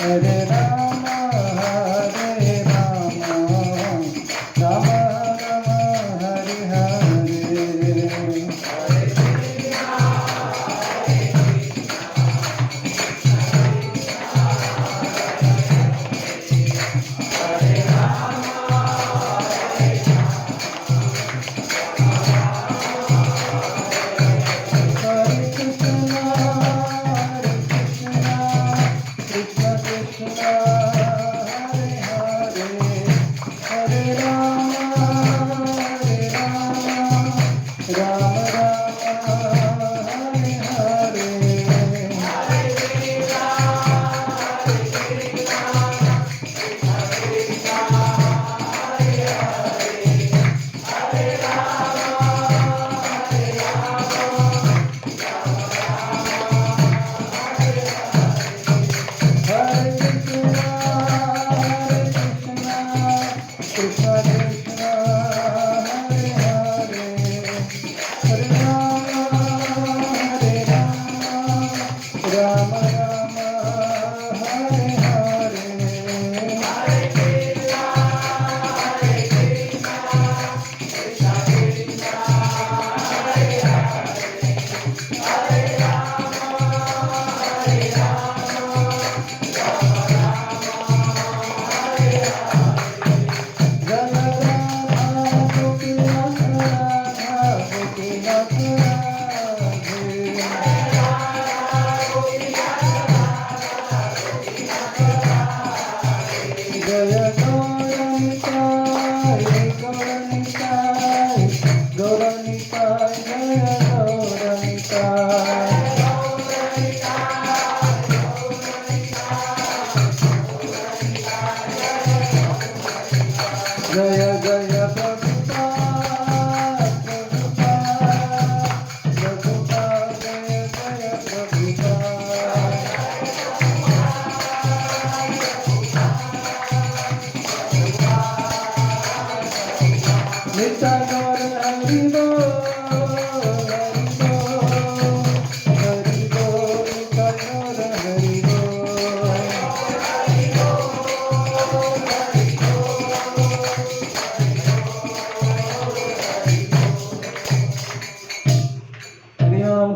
हरे राम राम राम हरे हरे।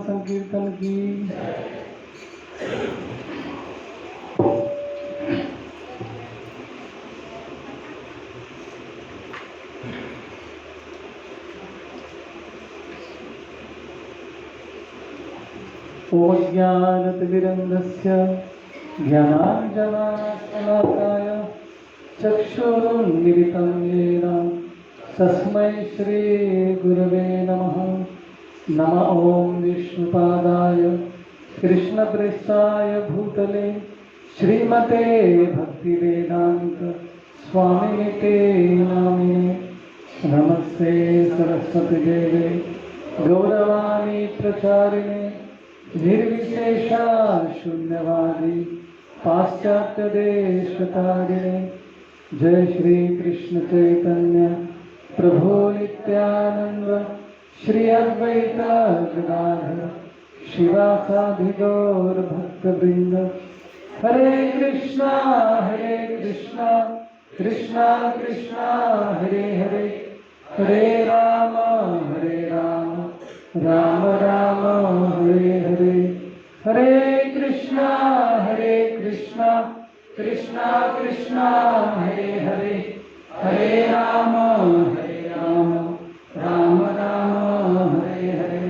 संकीर्तन की ओज्ञानतिमिरन्धस्य ज्ञानाञ्जनशलाकाय चक्षुरुन्मिलितं येन तस्मै श्रीगुरवे नमः। नमः ॐ विष्णुपादाय कृष्णप्रेष्ठाय भूतले श्रीमते भक्तिवेदान्त स्वामिनिते नामिने। नमस्ते सरस्वती देवे गौरवाणी प्रचारिणे निर्विशेषा शून्यवादी पाश्चात्य देशतारिणे। जय श्री कृष्ण चैतन्य प्रभु नित्यानंद श्री अद्वैत गदाधर शिवासादि गौर भक्तवृंद। हरे कृष्णा कृष्णा कृष्णा हरे हरे, हरे राम राम राम हरे हरे। हरे कृष्णा कृष्णा कृष्णा हरे हरे, हरे राम राम राम हरे हरे।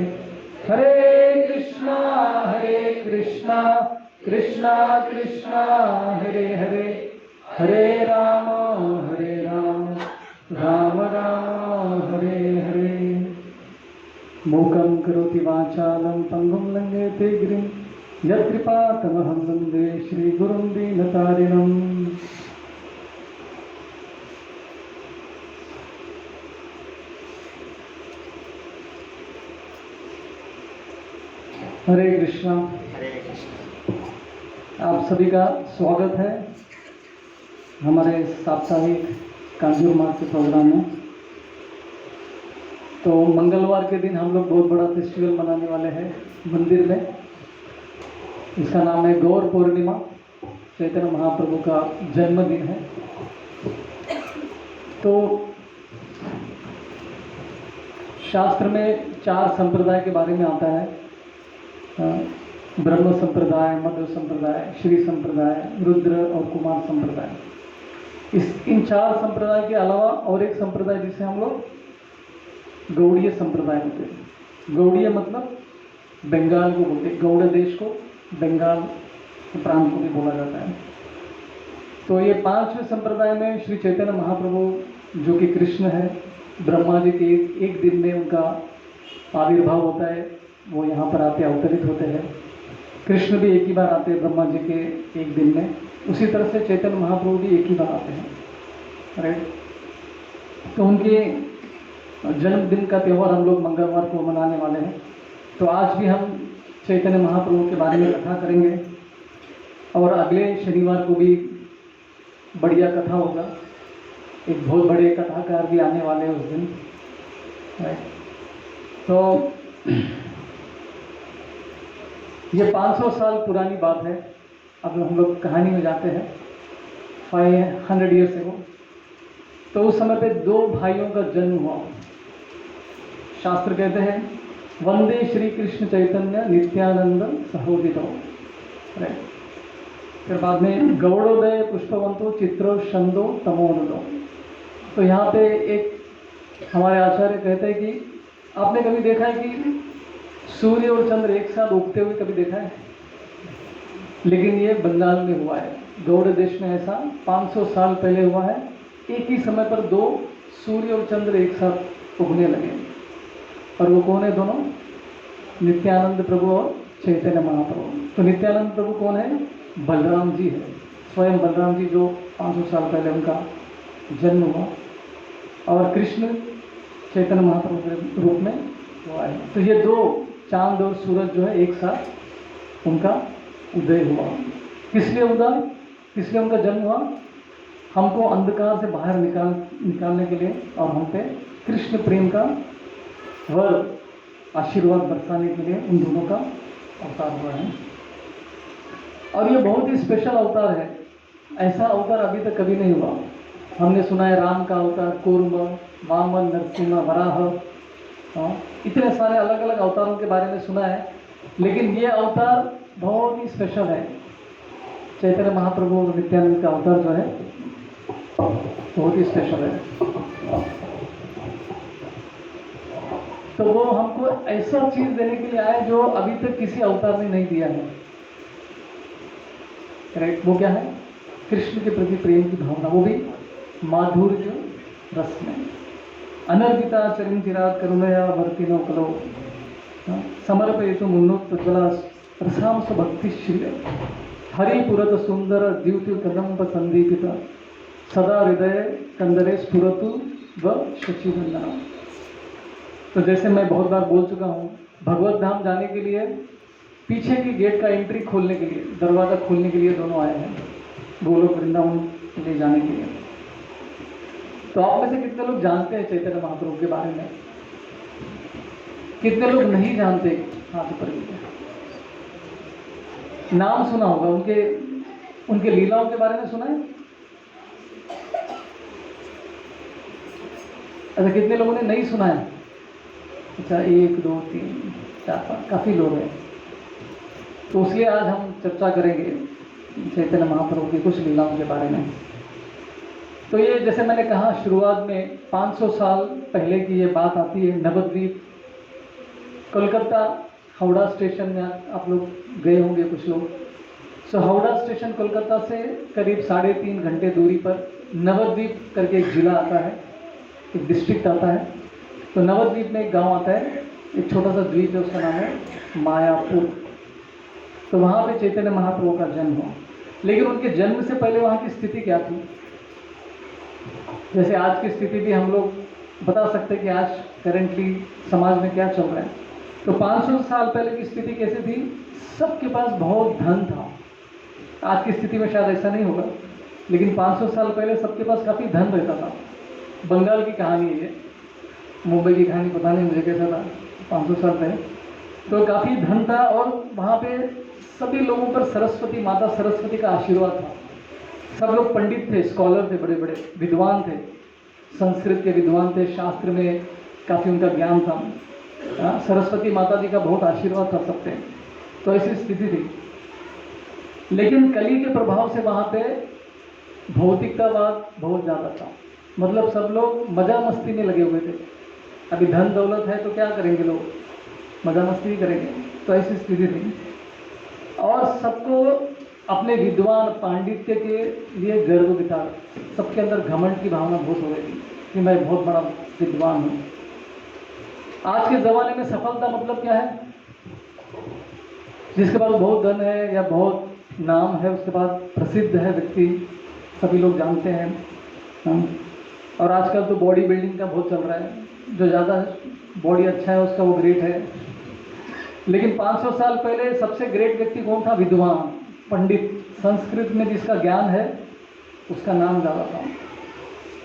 हरे कृष्णा कृष्णा कृष्णा हरे हरे, हरे राम राम राम हरे हरे। मूकं करोति वाचालं पंगुं लंघयते गिरिं यत्कृपातमहं वन्दे श्रीगुरुं दीनतारिणम्। हरे कृष्णा। आप सभी का स्वागत है हमारे साप्ताहिक कांजूर मार्ग के प्रोग्राम में। तो मंगलवार के दिन हम लोग बहुत बड़ा फेस्टिवल मनाने वाले हैं मंदिर में। इसका नाम है गौर पूर्णिमा। चैतन्य महाप्रभु का जन्मदिन है। तो शास्त्र में 4 संप्रदाय के बारे में आता है, ब्रह्म संप्रदाय, मध्व संप्रदाय, श्री संप्रदाय, रुद्र और कुमार संप्रदाय। इन 4 संप्रदाय के अलावा और एक संप्रदाय जिसे हम लोग गौड़ीय संप्रदाय बोलते हैं। गौड़ीय मतलब बंगाल को बोलते हैं, गौड़ देश को, बंगाल प्रांत को भी बोला जाता है। तो ये 5वें संप्रदाय में श्री चैतन्य महाप्रभु जो कि कृष्ण है, ब्रह्मा जी के एक दिन में उनका आविर्भाव होता है, वो यहाँ पर आते अवतरित होते हैं। कृष्ण भी एक ही बार आते हैं ब्रह्मा जी के एक दिन में, उसी तरह से चैतन्य महाप्रभु भी एक ही बार आते हैं, राइट। तो उनके जन्मदिन का त्यौहार हम लोग मंगलवार को मनाने वाले हैं। तो आज भी हम चैतन्य महाप्रभु के बारे में कथा करेंगे और अगले शनिवार को भी बढ़िया कथा होगा। एक बहुत बड़े कथाकार भी आने वाले हैं उस दिन, राइट। तो ये 500 साल पुरानी बात है। अब हम लोग कहानी में जाते हैं 500 ईयर्स एगो। तो उस समय पे 2 भाइयों का जन्म हुआ। शास्त्र कहते हैं वंदे श्री कृष्ण चैतन्य नित्यानंद सहोदितो, राइट। फिर बाद में गौड़ोदय पुष्पवंतो चित्रो छंदो तमोदो। तो यहाँ पे एक हमारे आचार्य कहते हैं कि आपने कभी देखा है कि सूर्य और चंद्र एक साथ उगते हुए कभी देखा है? लेकिन ये बंगाल में हुआ है, गौड़ देश में ऐसा 500 साल पहले हुआ है। एक ही समय पर 2 सूर्य और चंद्र एक साथ उगने लगे। और वो कौन है दोनों? नित्यानंद प्रभु और चैतन्य महाप्रभु। तो नित्यानंद प्रभु कौन है? बलराम जी है, स्वयं बलराम जी जो 500 साल पहले उनका जन्म हुआ। और कृष्ण चैतन्य महाप्रभु के रूप में हुआ है। तो ये 2 चांद और सूरज जो है एक साथ उनका उदय हुआ। किस लिए उनका जन्म हुआ? हमको अंधकार से बाहर निकालने के लिए और हम पे कृष्ण प्रेम का वर आशीर्वाद बरसाने के लिए उन दोनों का अवतार हुआ है। और ये बहुत ही स्पेशल अवतार है। ऐसा अवतार अभी तक कभी नहीं हुआ। हमने सुना है राम का अवतार, कूर्म, वामन, नरसिंह, वराह, इतने सारे अलग अलग अवतारों के बारे में सुना है, लेकिन ये अवतार बहुत ही स्पेशल है। चैतन्य महाप्रभु और नित्यानंद का अवतार जो है बहुत ही स्पेशल है। तो वो हमको ऐसा चीज देने के लिए आए जो अभी तक किसी अवतार ने नहीं दिया है, राइट। वो क्या है? कृष्ण के प्रति प्रेम की भावना, वो भी माधुर्य रस में। अनर्पिता चरिंचिरात करुणया वर्तिनो कलो समर्पयतु मुन्नोत्तज्वला रसांस भक्तिश्रिय हरिपुरत सुंदर द्युति कदंब संदीपित सदा हृदय कंदरे स्फुरतु व शचिवंदना। तो जैसे मैं बहुत बार बोल चुका हूँ, भगवत धाम जाने के लिए पीछे की गेट का एंट्री खोलने के लिए, दरवाज़ा खोलने के लिए दोनों आए हैं गोलोक वृंदावन के लिए जाने के लिए। तो आप में से कितने लोग जानते हैं चैतन्य महाप्रभु के बारे में? कितने लोग नहीं जानते? हाथ ऊपर कीजिए। नाम सुना होगा, उनके लीलाओं के बारे में सुना है? अच्छा, कितने लोगों ने नहीं सुना है? अच्छा, 1 2 3 4 5 काफ़ी लोग हैं। तो इसलिए आज हम चर्चा करेंगे चैतन्य महाप्रभु की कुछ लीलाओं के बारे में। तो ये जैसे मैंने कहा शुरुआत में 500 साल पहले की ये बात आती है। नवद्वीप, कोलकाता हावड़ा स्टेशन में आप लोग गए होंगे कुछ लोग। सो हावड़ा स्टेशन कोलकाता से करीब 3.5 घंटे दूरी पर नवद्वीप करके एक जिला आता है, एक डिस्ट्रिक्ट आता है। तो नवद्वीप में एक गांव आता है, एक छोटा सा द्वीप है, उसका नाम है मायापुर। तो वहाँ पे चैतन्य महाप्रभु का जन्म हुआ। लेकिन उनके जन्म से पहले वहाँ की स्थिति क्या थी? जैसे आज की स्थिति भी हम लोग बता सकते हैं कि आज करेंटली समाज में क्या चल रहा है। तो 500 साल पहले की स्थिति कैसे थी? सबके पास बहुत धन था। आज की स्थिति में शायद ऐसा नहीं होगा, लेकिन 500 साल पहले सबके पास काफ़ी धन रहता था। बंगाल की कहानी है, मुंबई की कहानी पता नहीं मुझे कैसा था 500 साल पहले। तो काफ़ी धन था और वहाँ पे सभी लोगों पर सरस्वती माता सरस्वती का आशीर्वाद था। सब लोग पंडित थे, स्कॉलर थे, बड़े बड़े विद्वान थे, संस्कृत के विद्वान थे, शास्त्र में काफ़ी उनका ज्ञान था। सरस्वती माता जी का बहुत आशीर्वाद था सब पे। तो ऐसी स्थिति थी। लेकिन कली के प्रभाव से वहाँ पे भौतिकतावाद बहुत ज़्यादा था। मतलब सब लोग मजा मस्ती में लगे हुए थे। अभी धन दौलत है तो क्या करेंगे लोग, मजा मस्ती ही करेंगे। तो ऐसी स्थिति थी और सबको अपने विद्वान पांडित्य के लिए गर्व भी था। सबके अंदर घमंड की भावना बहुत हो रही थी कि मैं बहुत बड़ा विद्वान हूँ। आज के ज़माने में सफलता मतलब क्या है? जिसके पास बहुत धन है या बहुत नाम है, उसके पास प्रसिद्ध है व्यक्ति, सभी लोग जानते हैं। और आजकल तो बॉडी बिल्डिंग का बहुत चल रहा है, जो ज़्यादा बॉडी अच्छा है उसका वो ग्रेट है। लेकिन 500 साल पहले सबसे ग्रेट व्यक्ति कौन था? विद्वान, पंडित, संस्कृत में जिसका ज्ञान है उसका नाम ज़्यादा था।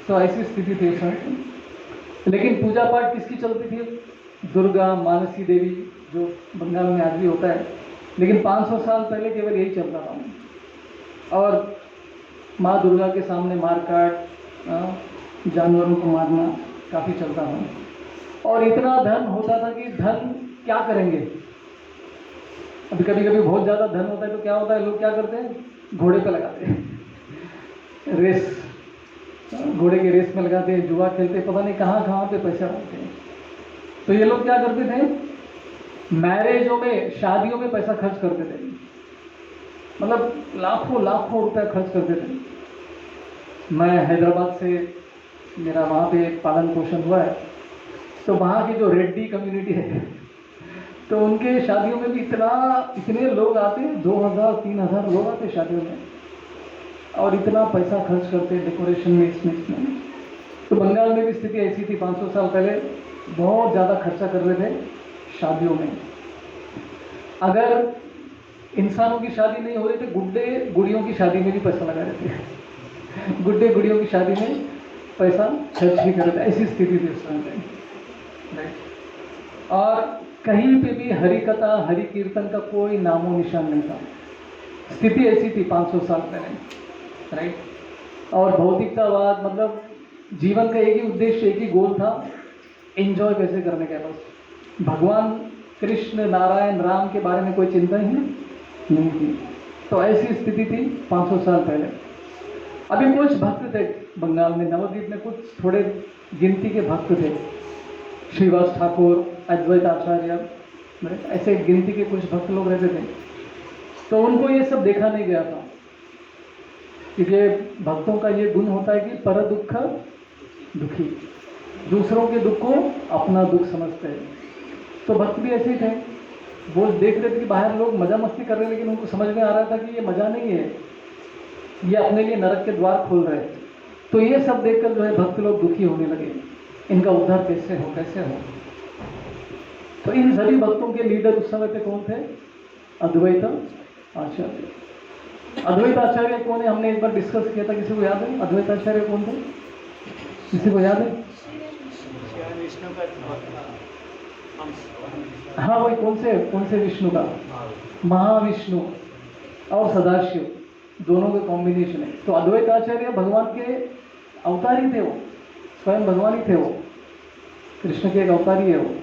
तो ऐसी स्थिति थी उस समय। लेकिन पूजा पाठ किसकी चलती थी? दुर्गा, मानसी देवी, जो बंगाल में आज भी होता है। लेकिन 500 साल पहले केवल यही चलता था। और माँ दुर्गा के सामने मारकाट, जानवरों को मारना काफ़ी चलता था। और इतना धन होता था कि धन क्या करेंगे? अभी कभी कभी बहुत ज़्यादा धन होता है तो क्या होता है, लोग क्या करते हैं? घोड़े पे लगाते हैं रेस, घोड़े के रेस में लगाते हैं, जुआ खेलते हैं, पता नहीं कहाँ कहाँ पे पैसा डालते हैं। तो ये लोग क्या करते थे? मैरिजों में, शादियों में पैसा खर्च करते थे। मतलब लाखों लाखों रुपया खर्च करते थे। मैं हैदराबाद से, मेरा वहाँ पे पालन पोषण हुआ है, तो वहाँ की जो रेड्डी कम्युनिटी है तो उनके शादियों में भी इतने लोग आते, 2000-3000 लोग आते शादियों में, और इतना पैसा खर्च करते डेकोरेशन में, इसमें। तो बंगाल में भी स्थिति ऐसी थी 500 साल पहले, बहुत ज़्यादा खर्चा कर रहे थे शादियों में। अगर इंसानों की शादी नहीं हो रही थी, गुड्डे गुड़ियों की शादी में भी पैसा लगा रहे थे गुड्डे गुड़ियों की शादी में पैसा खर्च भी कर रहे थे। ऐसी स्थिति थी उस समय। और कहीं पे भी हरि कथा, हरि कीर्तन का कोई नामो निशान नहीं था। स्थिति ऐसी थी 500 साल पहले, राइट। और भौतिकतावाद, मतलब जीवन का एक ही उद्देश्य, एक ही गोल था, एंजॉय कैसे करने का। बस भगवान कृष्ण, नारायण, राम के बारे में कोई चिंता ही नहीं थी। तो ऐसी स्थिति थी 500 साल पहले। अभी कुछ भक्त थे बंगाल में, नवद्वीप में कुछ थोड़े गिनती के भक्त थे, श्रीवास ठाकुर, अद्वैत आचार्य, ऐसे गिनती के कुछ भक्त लोग रहते थे। तो उनको ये सब देखा नहीं गया था, क्योंकि भक्तों का ये गुण होता है कि पर दुख दुखी, दूसरों के दुख को अपना दुख समझते हैं। तो भक्त भी ऐसे ही थे, वो देख रहे थे कि बाहर लोग मजा मस्ती कर रहे हैं, लेकिन उनको समझ में आ रहा था कि ये मजा नहीं है, ये अपने लिए नरक के द्वार खोल रहे हैं। तो ये सब देखकर जो है भक्त लोग दुखी होने लगे, इनका उद्धार कैसे हो, कैसे हो। तो इन सभी भक्तों के लीडर उस समय पे कौन थे? अद्वैत आचार्य। अद्वैत आचार्य कौन है? हमने एक बार डिस्कस किया था, किसी को याद है अद्वैत आचार्य कौन थे? किसी को याद है? हाँ, वही कौन से विष्णु का? महाविष्णु और सदाशिव, दोनों के कॉम्बिनेशन है। तो अद्वैत आचार्य भगवान के अवतार ही थे, वो स्वयं भगवान ही थे, वो कृष्ण के एक अवतार ही है वो।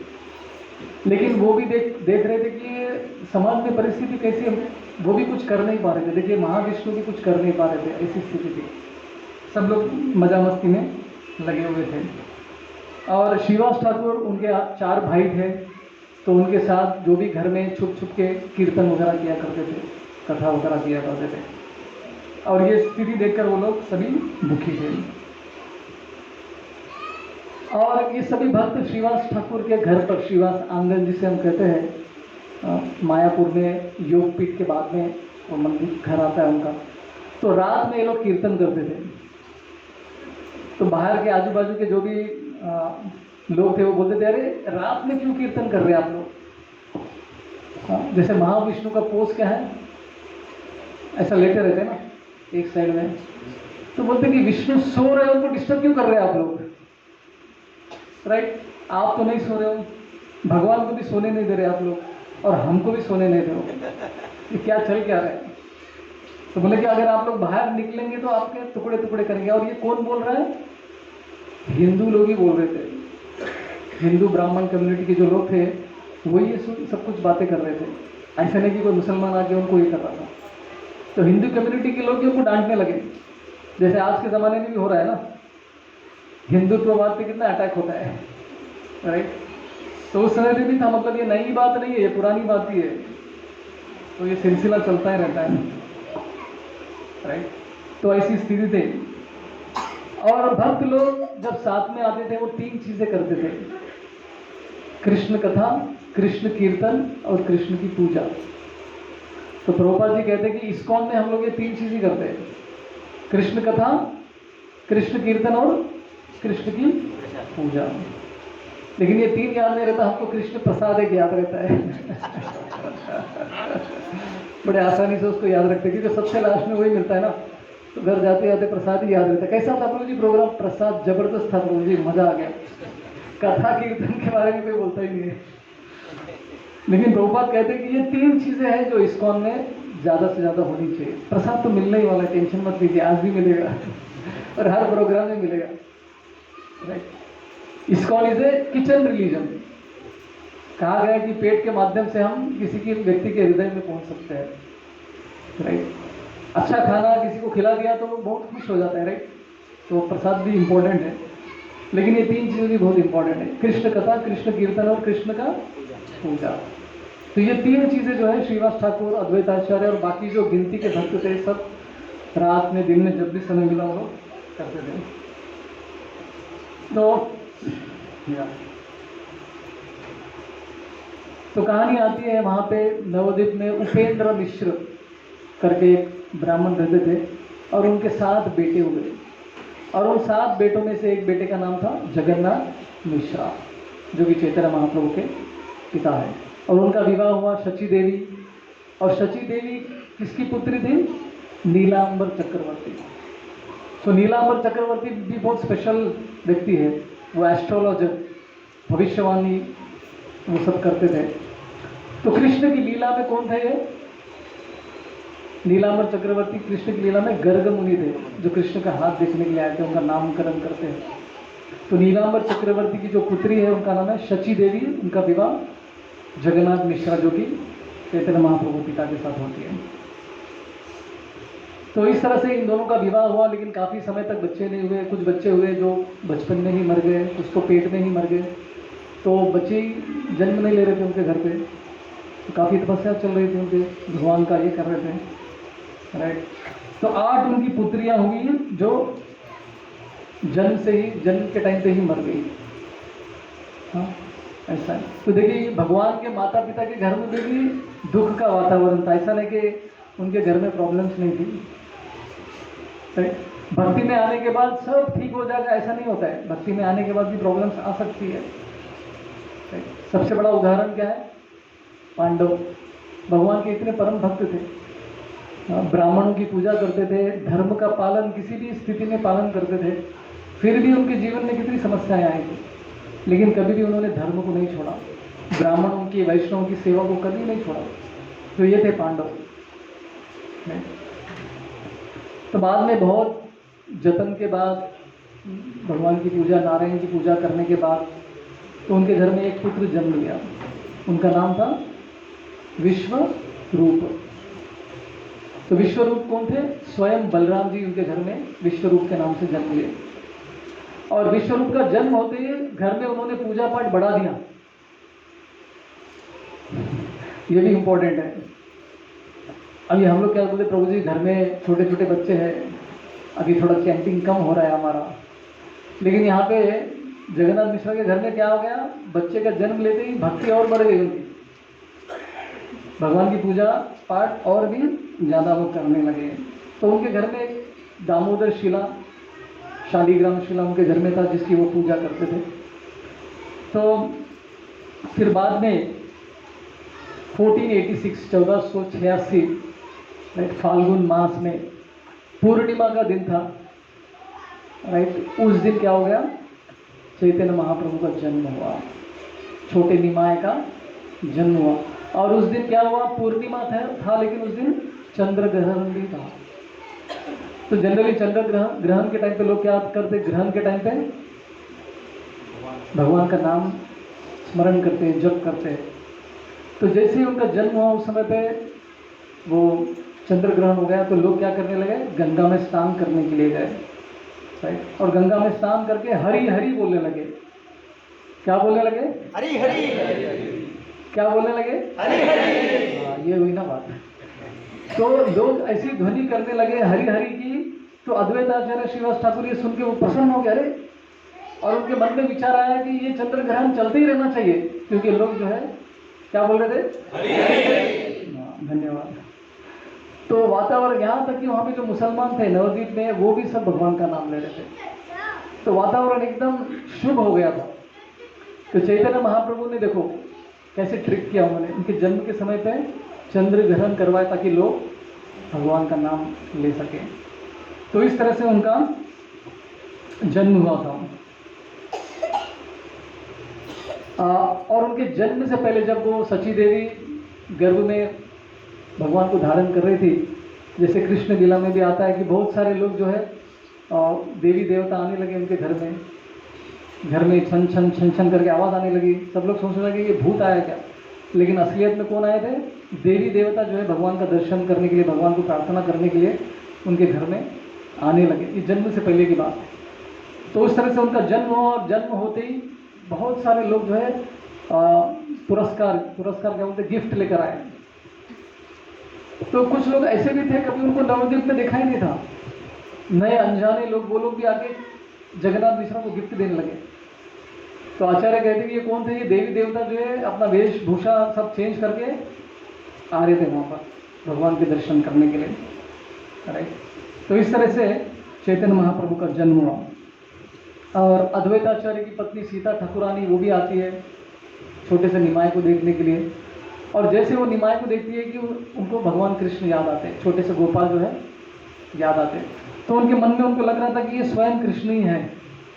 लेकिन वो भी देख रहे थे कि समाज में परिस्थिति कैसी है, वो भी कुछ कर नहीं पा रहे थे। देखिए, महाविष्णु भी कुछ कर नहीं पा रहे थे, ऐसी स्थिति थी। सब लोग मजा मस्ती में लगे हुए थे। और श्रीवास ठाकुर, उनके 4 भाई थे, तो उनके साथ जो भी घर में छुप छुप के कीर्तन वगैरह किया करते थे, कथा वगैरह किया करते थे। और ये स्थिति देखकर वो लोग सभी दुखी थे। और ये सभी भक्त श्रीवास ठाकुर के घर पर, श्रीवास आंगन जिसे हम कहते हैं, मायापुर में योगपीठ के बाद में वो मंदिर घर आता है उनका, तो रात में ये लोग कीर्तन करते थे। तो बाहर के आजू बाजू के जो भी लोग थे वो बोलते थे, अरे रात में क्यों कीर्तन कर रहे हैं आप लोग? जैसे महाविष्णु का पोज क्या है, ऐसा लेटे रहते ना एक साइड में, तो बोलते कि विष्णु सो रहे हो, उनको डिस्टर्ब क्यों कर रहे हैं आप लोग? राइट, आप तो नहीं सो रहे हो, भगवान को भी सोने नहीं दे रहे आप लोग, और हमको भी सोने नहीं दे रहे हो। कि क्या चल क्या रहा है। तो बोले कि अगर आप लोग बाहर निकलेंगे तो आपके टुकड़े टुकड़े करेंगे। और ये कौन बोल रहा है? हिंदू लोग ही बोल रहे थे। हिंदू ब्राह्मण कम्युनिटी के जो लोग थे वो ये सब कुछ बातें कर रहे थे। ऐसा नहीं कि कोई मुसलमान आके उनको ये कर रहा था। तो हिंदू कम्युनिटी के लोग उनको डांटने लगे, जैसे आज के ज़माने में भी हो रहा है ना, हिंदुत्ववाद पे कितना अटैक होता है, राइट। तो उस समय भी था, मतलब ये नई बात नहीं है, ये पुरानी बात ही है। तो ये सिलसिला चलता ही रहता है, राइट। तो ऐसी स्थिति थी। और भक्त लोग जब साथ में आते थे वो 3 चीजें करते थे: कृष्ण कथा, कृष्ण कीर्तन और कृष्ण की पूजा। तो प्रभुपाद जी कहते हैं कि इस्कॉन में हम लोग ये 3 चीजें करते हैं: कृष्ण कथा, कृष्ण कीर्तन और कृष्ण की पूजा। लेकिन ये 3 याद नहीं रहता हमको, कृष्ण प्रसाद एक याद रहता है। बड़े आसानी से उसको याद रखते हैं क्योंकि सबसे लास्ट में वही मिलता है ना। तो घर जाते जाते प्रसाद ही याद रहता है। कैसा था प्रभु जी प्रोग्राम? प्रसाद जबरदस्त था प्रभु जी, मजा आ गया। कथा कीर्तन के बारे में कोई बोलता ही नहीं है। लेकिन प्रभुपाद कहते हैं कि ये 3 चीजें हैं जो इस्कॉन में ज्यादा से ज्यादा होनी चाहिए। प्रसाद तो मिलने ही वाला है, टेंशन मत लीजिए, आज भी मिलेगा और हर प्रोग्राम में मिलेगा, right. ISKCON is a kitchen religion. कहा गया कि पेट के माध्यम से हम किसी के व्यक्ति के हृदय में पहुंच सकते हैं, राइट। अच्छा खाना किसी को खिला दिया तो वो बहुत खुश हो जाता है, राइट। तो प्रसाद भी इंपॉर्टेंट है, लेकिन ये 3 चीजें भी बहुत इंपॉर्टेंट है: कृष्ण कथा, कृष्ण कीर्तन और कृष्ण का पूजा। तो ये 3 चीजें जो है श्रीवास ठाकुर, अद्वैताचार्य और बाकी जो गिनती के भक्त थे सब रात में दिन में जब भी समय मिला वो करते थे। तो कहानी आती है वहां पे नवद्वीप में उपेंद्र मिश्र करके एक ब्राह्मण रहते थे और उनके 7 बेटे हुए। और उन 7 बेटों में से एक बेटे का नाम था जगन्नाथ मिश्रा, जो कि चैतन्य महाप्रभु के पिता है। और उनका विवाह हुआ शची देवी। और शची देवी किसकी पुत्री थी? नीलांबर चक्रवर्ती। तो नीलांबर चक्रवर्ती भी बहुत स्पेशल व्यक्ति है। वो एस्ट्रोलॉजर, भविष्यवाणी वो सब करते थे। तो कृष्ण की लीला में कौन थे ये? नीलांबर चक्रवर्ती कृष्ण की लीला में गर्ग मुनि थे, जो कृष्ण का हाथ देखने के लिए आए थे, उनका नामकरण करते हैं। तो नीलांबर चक्रवर्ती की जो पुत्री है उनका नाम है शची देवी। उनका विवाह जगन्नाथ मिश्रा, जो कि चैतन्य महाप्रभु पिता के साथ होती है। तो इस तरह से इन दोनों का विवाह हुआ, लेकिन काफ़ी समय तक बच्चे नहीं हुए। कुछ बच्चे हुए जो बचपन में ही मर गए, कुछ तो पेट में ही मर गए। तो बच्चे ही जन्म नहीं ले रहे थे उनके घर पे। तो काफ़ी तपस्या चल रही थी उनके, भगवान का ये कर रहे थे, राइट। तो 8 उनकी पुत्रियां हुई जो जन्म के टाइम पे ही मर गई। हाँ, ऐसा है। तो देखिए भगवान के माता पिता के घर में भी दुख का वातावरण था। ऐसा नहीं कि उनके घर में प्रॉब्लम्स नहीं थी, राइट। भक्ति में आने के बाद सब ठीक हो जाएगा ऐसा नहीं होता है। भक्ति में आने के बाद भी प्रॉब्लम्स आ सकती है, राइट। सबसे बड़ा उदाहरण क्या है? पांडव। भगवान के इतने परम भक्त थे, ब्राह्मणों की पूजा करते थे, धर्म का पालन किसी भी स्थिति में पालन करते थे। फिर भी उनके जीवन में कितनी समस्याएं आई थी, लेकिन कभी भी उन्होंने धर्म को नहीं छोड़ा, ब्राह्मणों की, वैष्णवों की सेवा को कभी नहीं छोड़ा। तो ये थे पांडव। तो बाद में बहुत जतन के बाद, भगवान की पूजा, नारायण की पूजा करने के बाद, तो उनके घर में एक पुत्र जन्म लिया। उनका नाम था विश्वरूप। तो विश्वरूप कौन थे? स्वयं बलराम जी उनके घर में विश्वरूप के नाम से जन्म लिए। और विश्वरूप का जन्म होते ही घर में उन्होंने पूजा पाठ बढ़ा दिया। ये भी इंपॉर्टेंट है। अभी हम लोग क्या बोलते, प्रभु जी घर में छोटे छोटे बच्चे हैं, अभी थोड़ा चैंटिंग कम हो रहा है हमारा। लेकिन यहाँ पे जगन्नाथ मिश्रा के घर में क्या हो गया? बच्चे का जन्म लेते ही भक्ति और बढ़ गई उनकी, भगवान की पूजा पाठ और भी ज़्यादा वो करने लगे। तो उनके घर में एक दामोदर शिला, शालीग्राम शिला उनके घर में था, जिसकी वो पूजा करते थे। तो फिर बाद में 1486 राइट, फाल्गुन मास में पूर्णिमा का दिन था, राइट। उस दिन क्या हो गया? चैतन्य महाप्रभु का जन्म हुआ, छोटे निमाय का जन्म हुआ। और उस दिन क्या हुआ, पूर्णिमा था लेकिन उस दिन चंद्र ग्रहण भी था। तो जनरली चंद्र ग्रहण के टाइम पे लोग क्या करते, ग्रहण के टाइम पे भगवान का नाम स्मरण करते हैं, जप करते हैं। तो जैसे ही उनका जन्म हुआ उस समय पे वो चंद्र ग्रहण हो गया, तो लोग क्या करने लगे, गंगा में स्नान करने के लिए गए, राइट। और गंगा में स्नान करके हरि हरि बोलने लगे। क्या बोलने लगे, हरी हरी। क्या बोलने लगे, हरी हरी। हाँ, ये हुई ना बात। तो लोग ऐसी ध्वनि करने लगे हरि हरि की। तो अद्वैताचार्य श्रीवास ठाकुर ये सुन के वो प्रसन्न हो गया, अरे, और उनके मन में विचार आया कि ये चंद्र ग्रहण चलते ही रहना चाहिए, क्योंकि लोग जो है क्या बोल रहे थे, हरी हरी। हाँ, धन्यवाद। तो वातावरण यहाँ तक कि वहाँ पे जो मुसलमान थे नवद्वीप में, वो भी सब भगवान का नाम ले रहे थे। तो वातावरण एकदम शुभ हो गया था। तो चैतन्य महाप्रभु ने देखो कैसे ट्रिक किया उन्होंने, उनके जन्म के समय पे चंद्र ग्रहण करवाया ताकि लोग भगवान का नाम ले सके। तो इस तरह से उनका जन्म हुआ था। और उनके जन्म से पहले जब वो सची देवी गर्भ में भगवान को धारण कर रही थी, जैसे कृष्ण लीला में भी आता है कि बहुत सारे लोग जो है देवी देवता आने लगे उनके घर में छन छन छन छन करके आवाज़ आने लगी। सब लोग सोचने लगे ये भूत आया क्या, लेकिन असलियत में कौन आए थे, देवी देवता जो है भगवान का दर्शन करने के लिए, भगवान को प्रार्थना करने के लिए उनके घर में आने लगे। ये जन्म से पहले की बात है। तो उस तरह से उनका जन्म हुआ, और जन्म होते ही बहुत सारे लोग जो है पुरस्कार क्या बोलते, गिफ्ट लेकर आए। तो कुछ लोग ऐसे भी थे कभी उनको नवद्वीप में देखा ही नहीं था, नए अनजाने लोग, वो लोग भी आके जगन्नाथ मिश्रा को गिफ्ट देने लगे। तो आचार्य कहते कि ये कौन थे, ये देवी देवता जो है अपना वेशभूषा सब चेंज करके आ रहे थे वहाँ पर भगवान के दर्शन करने के लिए, राइट। तो इस तरह से चैतन्य महाप्रभु का जन्म हुआ। और अद्वैताचार्य की पत्नी सीता ठाकुरानी वो भी आती है छोटे से निमाय को देखने के लिए। और जैसे वो निमाय को देखती है कि उनको भगवान कृष्ण याद आते हैं, छोटे से गोपाल जो है याद आते हैं। तो उनके मन में उनको लग रहा था कि ये स्वयं कृष्ण ही है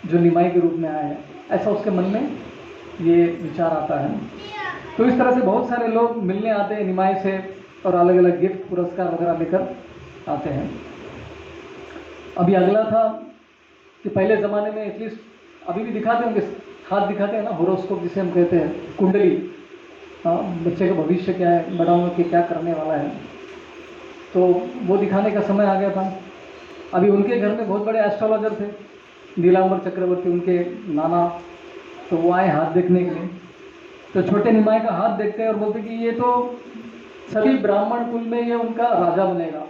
जो निमाई के रूप में आए हैं, ऐसा उसके मन में ये विचार आता है। तो इस तरह से बहुत सारे लोग मिलने आते हैं निमाई से, और अलग अलग गिफ्ट पुरस्कार वगैरह लेकर आते हैं। अभी अगला था कि पहले ज़माने में एटलीस्ट अभी भी दिखाते होंगे, हाथ दिखाते हैं ना, होरोस्कोप जिसे हम कहते हैं, कुंडली, बच्चे का भविष्य क्या है, बड़ा होकर के क्या करने वाला है, तो वो दिखाने का समय आ गया था। अभी उनके घर में बहुत बड़े एस्ट्रोलॉजर थे, नीलांबर चक्रवर्ती उनके नाना, तो वो आए हाथ देखने के लिए। तो छोटे निमाई का हाथ देखते हैं और बोलते कि ये तो सभी ब्राह्मण कुल में ये उनका राजा बनेगा,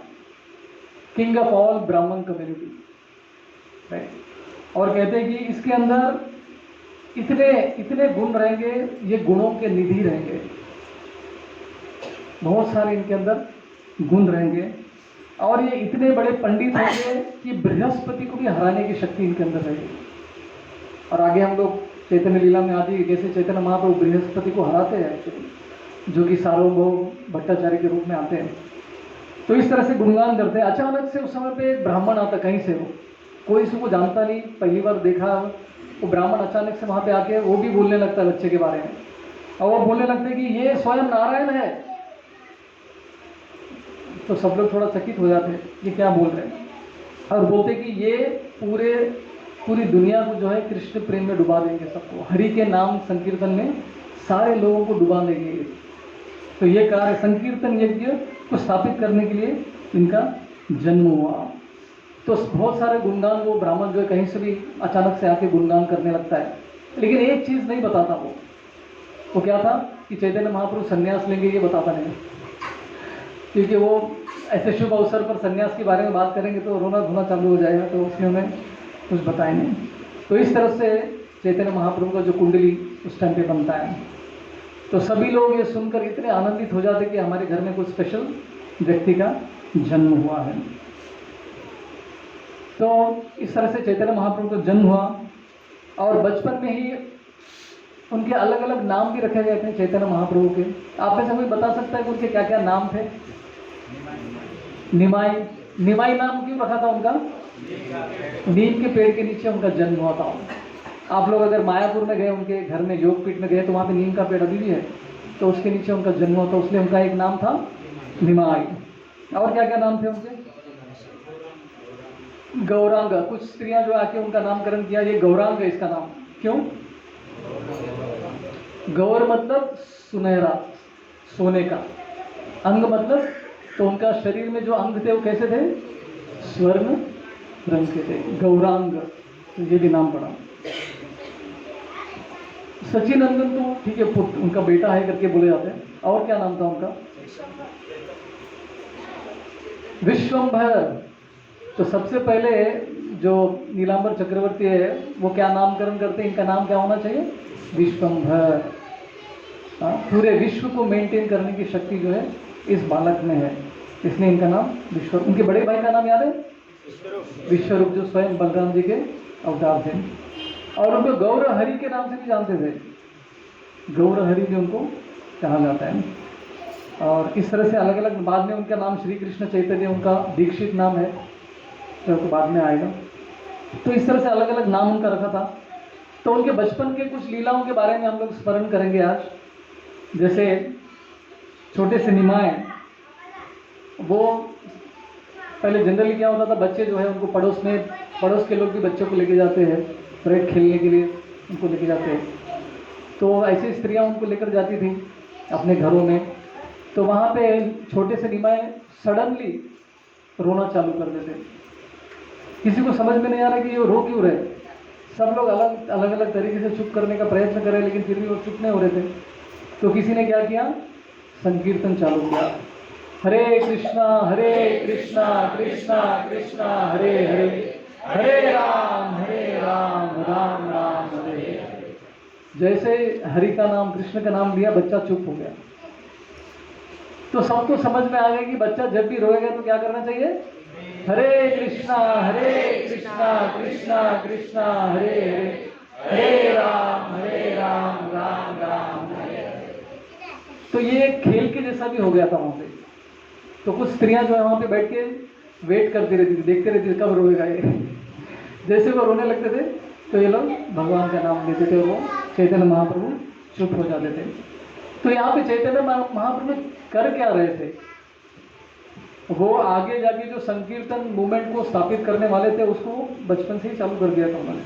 किंग ऑफ ऑल ब्राह्मण कम्युनिटी, राइट। और कहते हैं कि इसके अंदर इतने गुण रहेंगे, ये गुणों के निधि रहेंगे, बहुत सारे इनके अंदर गुण रहेंगे, और ये इतने बड़े पंडित होंगे कि बृहस्पति को भी हराने की शक्ति इनके अंदर रहेगी। और आगे हम लोग चैतन्य लीला में आदि जैसे चैतन्य महाप्रभु बृहस्पति को हराते हैं, जो कि सार्वभौम भट्टाचार्य के रूप में आते हैं। तो इस तरह से गुणगान करते हैं। अचानक से उस समय पे एक ब्राह्मण आता, कहीं से वो, कोई इसको जानता नहीं, पहली बार देखा, वो ब्राह्मण अचानक से वहाँ पे आके वो भी बोलने लगता है बच्चे के बारे में, और वो बोलने लगते हैं कि ये स्वयं नारायण है। तो सब लोग थोड़ा चकित हो जाते हैं, ये क्या बोल रहे हैं, और बोलते कि ये पूरी दुनिया को जो है कृष्ण प्रेम में डुबा देंगे, सबको हरि के नाम संकीर्तन में सारे लोगों को डुबा देंगे। तो ये कार्य संकीर्तन यज्ञ को स्थापित करने के लिए इनका जन्म हुआ। तो बहुत सारे गुणगान वो ब्राह्मण जो है कहीं से भी अचानक से आके गुणगान करने लगता है, लेकिन एक चीज़ नहीं बताता वो क्या था कि चैतन्य महाप्रभु संन्यास लेंगे, ये बताता नहीं, क्योंकि वो ऐसे शुभ अवसर पर संन्यास के बारे में बात करेंगे तो रोना धोना चालू हो जाएगा, तो उसमें हमें कुछ बताए नहीं। तो इस तरह से चैतन्य महाप्रभु का जो कुंडली उस टाइम पे बनता है, तो सभी लोग ये सुनकर इतने आनंदित हो जाते कि हमारे घर में कुछ स्पेशल व्यक्ति का जन्म हुआ है। तो इस तरह से चैतन्य महाप्रभु का जन्म हुआ, और बचपन में ही उनके अलग अलग नाम भी रखे गए थे चैतन्य महाप्रभु के। आप में से कोई बता सकता है कि उनके क्या क्या नाम थे? निमाई नाम क्यों रखा था उनका? नीम के पेड़ के नीचे उनका जन्म हुआ था। आप लोग अगर मायापुर में गए, उनके घर में योगपीठ में गए, तो वहाँ पे नीम का पेड़ अभी भी है, तो उसके नीचे उनका जन्म हुआ, तो उसलिए उनका एक नाम था निमाई। और क्या क्या नाम थे उनके? गौरांग। कुछ स्त्रियां जो आके उनका नामकरण किया, ये गौरांग है इसका नाम। क्यों? गौर मतलब सुनहरा, सोने का। अंग मतलब, तो उनका शरीर में जो अंग थे वो कैसे थे? स्वर्ण रंग के थे, गौरांग। तो ये भी नाम पड़ा। सचिनंदन तो ठीक है, पुत्र उनका बेटा है करके बोले जाते हैं। और क्या नाम था उनका? विश्वंभर। तो सबसे पहले जो नीलांबर चक्रवर्ती है वो क्या नामकरण करते हैं? इनका नाम क्या होना चाहिए? विश्वंभर। पूरे विश्व को मेंटेन करने की शक्ति जो है इस बालक में है, इसलिए इनका नाम विश्व। उनके बड़े भाई का नाम याद है? विश्वरूप, जो स्वयं बलराम जी के अवतार थे। और उनको गौर हरि के नाम से भी जानते थे, गौर हरि भी उनको कहा जाता है। और इस तरह से अलग अलग, बाद में उनका नाम श्री कृष्ण चैतन्य, उनका दीक्षित नाम है जो तो बाद में आएगा। तो इस तरह से अलग अलग नाम उनका रखा था। तो उनके बचपन के कुछ लीलाओं के बारे में हम लोग स्मरण करेंगे आज। जैसे छोटे से निमाय, वो पहले जनरली क्या होता था, बच्चे जो है उनको पड़ोस के लोग भी बच्चों को लेके जाते हैं परेड खेलने के लिए, उनको लेके जाते हैं। तो ऐसी स्त्रियां उनको लेकर जाती थी अपने घरों में। तो वहाँ पे छोटे से निमाय सडनली रोना चालू कर देते। किसी को समझ में नहीं आ रहा कि ये रो क्यों रहे। सब लोग अलग अलग तरीके से चुप करने का प्रयत्न करे, लेकिन फिर भी वो चुप नहीं हो रहे थे। तो किसी ने क्या किया? संकीर्तन चालू किया, हरे कृष्णा कृष्णा कृष्णा हरे हरे, हरे राम राम राम हरे हरे। जैसे हरि का नाम, कृष्ण का नाम लिया, बच्चा चुप हो गया। तो सबको समझ में आ गया कि बच्चा जब भी रोएगा तो क्या करना चाहिए? हरे कृष्णा कृष्णा कृष्णा हरे हरे, हरे राम राम राम हरे हरे। तो ये खेल के जैसा भी हो गया था वहाँ पे। तो कुछ स्त्रियां जो है वहाँ पे बैठ के वेट करती रहती थी, देखते रहती थी कब रोएगा ये। जैसे वो रोने लगते थे तो ये लोग भगवान का नाम लेते थे और वो चैतन्य महाप्रभु चुप हो जाते थे। तो यहाँ पे चैतन्य महाप्रभु कर क्या रहे थे? वो आगे जाके जो संकीर्तन मूवमेंट को स्थापित करने वाले थे उसको बचपन से ही चालू कर दिया था उन्होंने,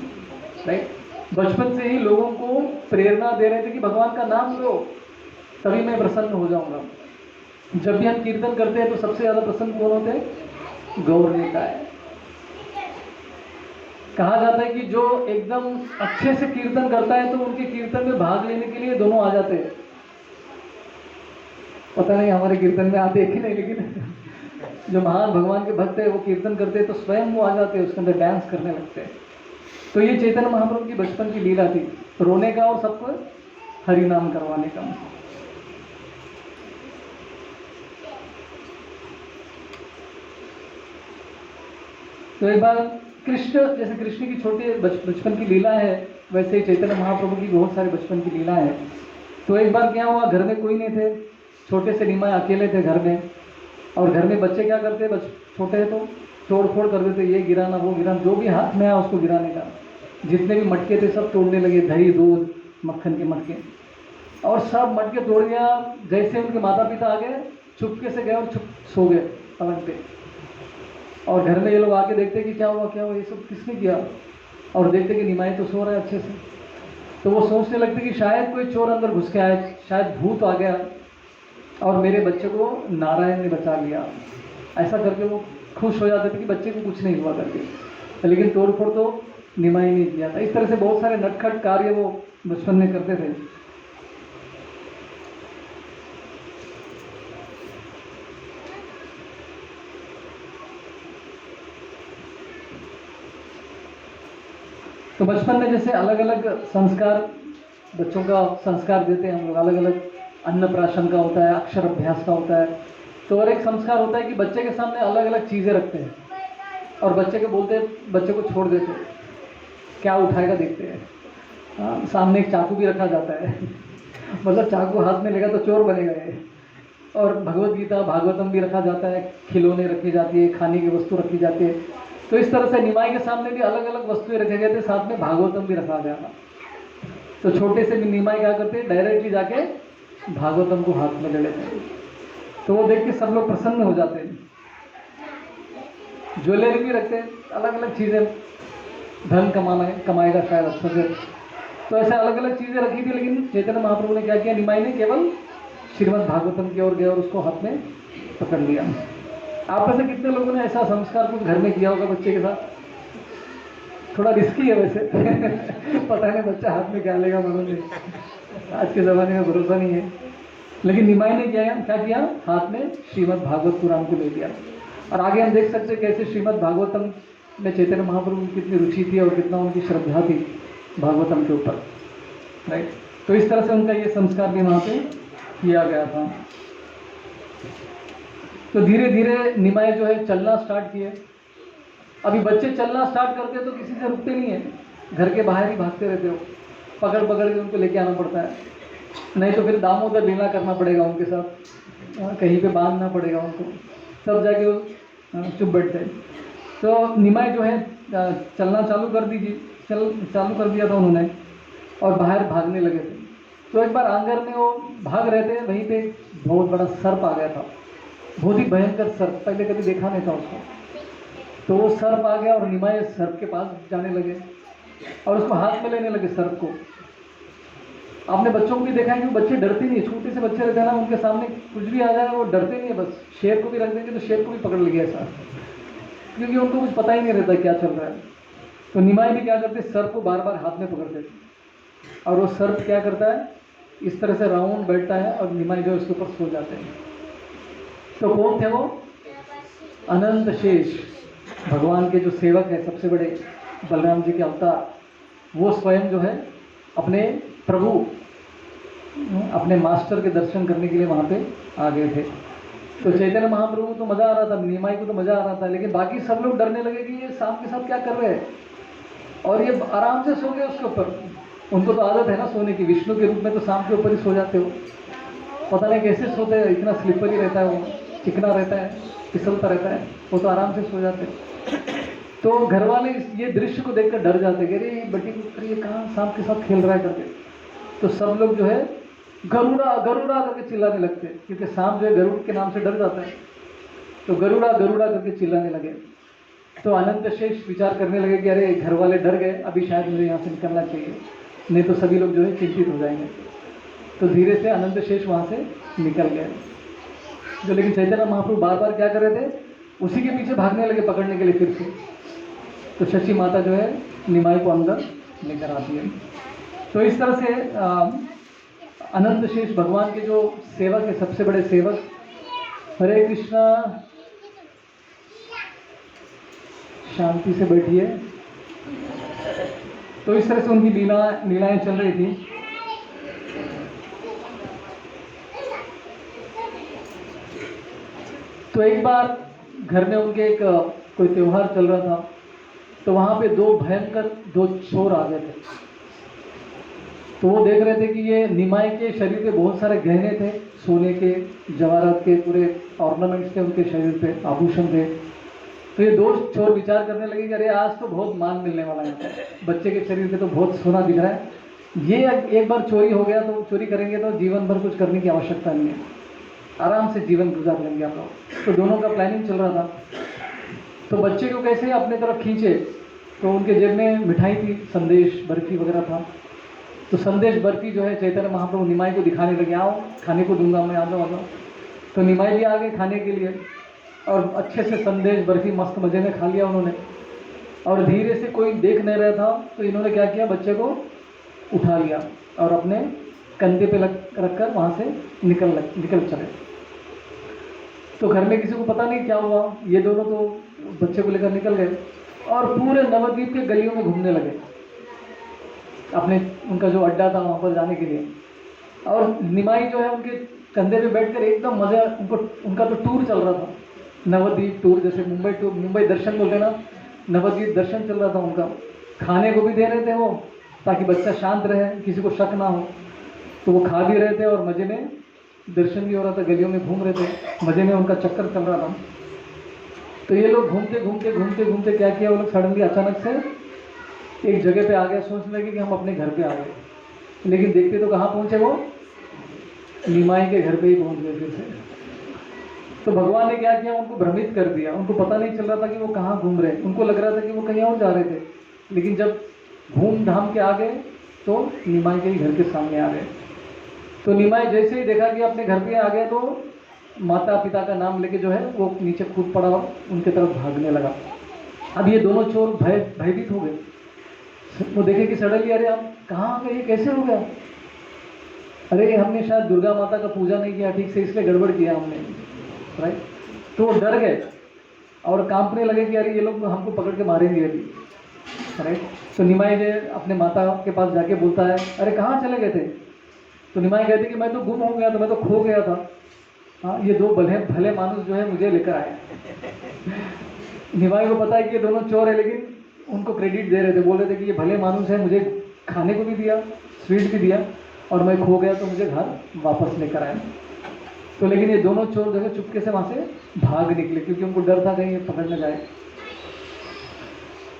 राइट। बचपन से ही लोगों को प्रेरणा दे रहे थे कि भगवान का नाम लो तभी मैं प्रसन्न हो जाऊंगा। जब भी हम कीर्तन करते हैं तो सबसे ज्यादा प्रसन्न कौन होते हैं? गौर निताय। कहा जाता है कि जो एकदम अच्छे से कीर्तन करता है तो उनके कीर्तन में भाग लेने के लिए दोनों आ जाते हैं। पता नहीं हमारे कीर्तन में आते हैं कि नहीं, लेकिन जो महान भगवान के भक्त है वो कीर्तन करते हैं तो स्वयं वो आ जाते हैं, उसके अंदर डांस करने लगते हैं। तो ये चैतन्य महाप्रभु की बचपन की लीला थी, रोने का और सबको हरि नाम करवाने का। तो एक बार कृष्ण, जैसे कृष्ण की छोटे बचपन की लीला है, वैसे ही चैतन्य महाप्रभु की बहुत सारे बचपन की लीला है। तो एक बार क्या हुआ, घर में कोई नहीं थे, छोटे से निमाय अकेले थे घर में। और घर में बच्चे क्या करते, छोटे हैं तो तोड़ फोड़ कर देते, ये गिराना वो गिराना, जो भी हाथ में आया उसको गिराने का। जितने भी मटके थे सब तोड़ने लगे, दही दूध मक्खन के मटके, और सब मटके तोड़ गया। जैसे उनके माता पिता आ गए, चुपके से गए और चुप सो गए पलंग पे। और घर में ये लोग आके देखते कि क्या हुआ ये सब किसने किया, और देखते कि निमाई तो सो रहा है अच्छे से। तो वो सोचने लगते कि शायद कोई चोर अंदर घुस के आया, शायद भूत आ गया और मेरे बच्चे को नारायण ने बचा लिया। ऐसा करके वो खुश हो जाते थे कि बच्चे को कुछ नहीं हुआ करके, लेकिन तोड़ फोड़ तो निमाई नहीं किया था। इस तरह से बहुत सारे नटखट कार्य वो बचपन में करते थे। तो बचपन में जैसे अलग अलग संस्कार, बच्चों का संस्कार देते हैं हम लोग, अलग अलग अन्नप्राशन का होता है, अक्षर अभ्यास का होता है। तो और एक संस्कार होता है कि बच्चे के सामने अलग अलग चीज़ें रखते हैं और बच्चे को छोड़ देते हैं, क्या उठाएगा देखते हैं। हाँ, सामने एक चाकू भी रखा जाता है मतलब चाकू हाथ में लेगा तो चोर बनेगा ये। और भगवत गीता भागवतम भी रखा जाता है, खिलौने रखी जाती है, खाने की वस्तु रखी जाती है। तो इस तरह से निमाई के सामने भी अलग अलग वस्तुएं रखे गए थे, साथ में भागवतम भी रखा गया था। तो छोटे से भी निमाई क्या करते, डायरेक्टली जाके भागवतम को हाथ में ले लेते हैं। तो वो देख के सब लोग प्रसन्न हो जाते हैं। ज्वेलरी भी रखते हैं, अलग अलग चीज़ें, धन कमाएगा शायद अच्छा से। तो ऐसे अलग अलग चीज़ें रखी थी, लेकिन चैतन्य महाप्रभु ने क्या किया, निमाई ने केवल श्रीमद् भागवतम की ओर गया और उसको हाथ में पकड़ लिया। आप में से कितने लोगों ने ऐसा संस्कार कुछ घर में किया होगा बच्चे के साथ? थोड़ा रिस्की है वैसे पता नहीं बच्चा हाथ में क्या लेगा, मालूम नहीं, आज के ज़माने में भरोसा नहीं है। लेकिन निमाई ने क्या किया, हाथ में श्रीमद् भागवत पुराण को ले लिया। और आगे हम देख सकते हैं कैसे श्रीमद् भागवतम में चैतन्य महाप्रभु की कितनी रुचि थी और कितना उनकी श्रद्धा थी भागवतम के ऊपर, राइट। तो इस तरह से उनका ये संस्कार भी वहाँ पे किया गया था। तो धीरे धीरे निमाई जो है चलना स्टार्ट किए। अभी बच्चे चलना स्टार्ट करते हैं तो किसी से रुकते नहीं है, घर के बाहर ही भागते रहते हो, पकड़ पकड़ के उनको लेके आना पड़ता है, नहीं तो फिर दामोदर लीला करना पड़ेगा उनके साथ, कहीं पे बांधना पड़ेगा उनको, तब जाके वो चुप बैठते हैं। तो निमाई जो है चलना चालू कर दिया था उन्होंने और बाहर भागने लगे थे। तो एक बार आंगन में वो भाग रहे थे, वहीं पे बहुत बड़ा सर्प आ गया था, बहुत ही भयंकर सर्प, पहले कभी देखा नहीं था उसको। तो वो सर्प आ गया और निमाई सर्प के पास जाने लगे और उसको हाथ में लेने लगे सर्प को। आपने बच्चों को भी देखा है कि बच्चे डरते नहीं, छोटे से बच्चे रहते हैं ना, उनके सामने कुछ भी आ जाए वो डरते नहीं है, बस शेर को भी रख देंगे तो शेर को भी पकड़ लेंगे ऐसा, क्योंकि उनको कुछ पता ही नहीं रहता क्या चल रहा है। तो निमाई भी क्या करते, सर्प को बार बार हाथ में पकड़ते और वो सर्प क्या करता है, इस तरह से राउंड बैठता है और निमाई जो उसके ऊपर सो जाते हैं। तो कौन थे वो? अनंत शेष, भगवान के जो सेवक हैं, सबसे बड़े बलराम जी के अवतार, वो स्वयं जो है अपने प्रभु, अपने मास्टर के दर्शन करने के लिए वहाँ पे आ गए थे। तो चैतन्य महाप्रभु तो मज़ा आ रहा था, निमाई को तो मज़ा आ रहा था, लेकिन बाकी सब लोग डरने लगे कि ये सांप के साथ क्या कर रहे हैं, और ये आराम से सो गए उसके ऊपर। उनको तो आदत है ना सोने की, विष्णु के रूप में तो सांप के ऊपर ही सो जाते हो, पता नहीं कैसे सोते हैं, इतना स्लिपरी रहता है वो, चिकना रहता है, फिसलता रहता है, वो तो आराम से सो जाते हैं। तो घर वाले ये दृश्य को देखकर डर जाते कि अरे बटी पुत्र ये कहाँ सांप के साथ खेल रहा है करके। तो सब लोग जो है गरुड़ा गरुड़ा करके चिल्लाने लगते, क्योंकि सांप जो है गरुड़ के नाम से डर जाता है, तो गरुड़ा गरुड़ा करके चिल्लाने लगे। तो अनंत शेष विचार करने लगे कि अरे घर वाले डर गए, अभी शायद मुझे यहाँ से निकलना चाहिए, नहीं तो सभी लोग जो है चिंतित हो जाएंगे। तो धीरे से अनंत शेष वहाँ से निकल गए। जो लेकिन चैतन्य महाप्रभु बार बार क्या कर रहे थे, उसी के पीछे भागने लगे पकड़ने के लिए फिर से। तो शची माता जो है निमाई को अंदर लेकर आती है। तो इस तरह से अनंत शेष भगवान के जो सेवक है, सबसे बड़े सेवक, हरे कृष्णा, शांति से बैठिए। तो इस तरह से उनकी लीलाएं चल रही थी। तो एक बार घर में उनके एक कोई त्यौहार चल रहा था, तो वहाँ पे दो चोर आ गए थे। तो वो देख रहे थे कि ये निमाई के शरीर पे बहुत सारे गहने थे, सोने के, जवाहरात के, पूरे ऑर्नामेंट्स थे उनके शरीर पे, आभूषण थे। तो ये दो चोर विचार करने लगे कि अरे आज तो बहुत मान मिलने वाला है, बच्चे के शरीर पे तो बहुत सोना दिख रहा है, ये एक बार चोरी हो गया तो चोरी करेंगे तो जीवन भर कुछ करने की आवश्यकता नहीं है, आराम से जीवन गुजार लेंगे आप लोग। तो दोनों का प्लानिंग चल रहा था। तो बच्चे को कैसे अपने तरफ खींचे, तो उनके जेब में मिठाई थी, संदेश बर्फी वगैरह था। तो संदेश बर्फी जो है चैतन्य महाप्रभु निमाई को दिखाने लगे, आओ खाने को दूंगा मैं, आ जाओ। तो निमाई भी आ गए खाने के लिए और अच्छे से संदेश बर्फी मस्त मज़े में खा लिया उन्होंने। और धीरे से कोई देख नहीं रहा था, तो इन्होंने क्या किया, बच्चे को उठा लिया और अपने कंधे पे रखकर वहाँ से निकल चले। तो घर में किसी को पता नहीं क्या हुआ, ये दोनों तो बच्चे को लेकर निकल गए और पूरे नवद्वीप के गलियों में घूमने लगे, अपने उनका जो अड्डा था वहाँ पर जाने के लिए। और निमाई जो है उनके कंधे पे बैठकर एकदम मज़ा, उनका तो टूर चल रहा था, नवद्वीप टूर, जैसे मुंबई दर्शन बोलते ना, नवद्वीप दर्शन चल रहा था उनका। खाने को भी दे रहे थे वो, ताकि बच्चा शांत रहे, किसी को शक ना हो। तो वो खा भी रहे थे और मज़े में दर्शन भी हो रहा था, गलियों में घूम रहे थे, मज़े में उनका चक्कर चल रहा था। तो ये लोग घूमते क्या किया, वो लोग सडनली अचानक से एक जगह पे आ गए, सोचने लगे कि हम अपने घर पे आ गए। लेकिन देखते तो कहाँ पहुँचे वो, निमाई के घर पे ही पहुंच गए फिर से। तो भगवान ने क्या किया, उनको भ्रमित कर दिया। उनको पता नहीं चल रहा था कि वो कहाँ घूम रहे हैं। उनको लग रहा था कि वो कहीं और जा रहे थे, लेकिन जब घूम धाम के आ गए तो निमाई के ही घर के सामने आ गए। तो निमाई जैसे ही देखा कि अपने घर पे आ गए, तो माता पिता का नाम लेके जो है वो नीचे कूद पड़ा और उनके तरफ भागने लगा। अब ये दोनों चोर भयभीत हो गए। वो देखे कि सडनली, अरे आप कहाँ आ गए, ये कैसे हो गया? अरे हमने शायद दुर्गा माता का पूजा नहीं किया ठीक से, इसलिए गड़बड़ किया हमने, राइट। तो वो डर गए और कांपने लगे कि अरे ये लोग हमको पकड़ के मारेंगे अभी, राइट। तो निमाई जो अपने माता के पास जाके बोलता है, अरे कहाँ चले गए थे? तो निमाई कहती कि मैं तो गुम हो गया था, मैं तो खो गया था। हाँ, ये दो भले मानुस जो है मुझे लेकर आए। निमाई को पता है कि ये दोनों चोर है, लेकिन उनको क्रेडिट दे रहे थे, बोल रहे थे कि ये भले मानुस है, मुझे खाने को भी दिया, स्वीट भी दिया, और मैं खो गया तो मुझे घर वापस लेकर आए। तो लेकिन ये दोनों चोर जो है चुपके से वहाँ से भाग निकले, क्योंकि उनको डर था कहीं ये पकड़ने जाए।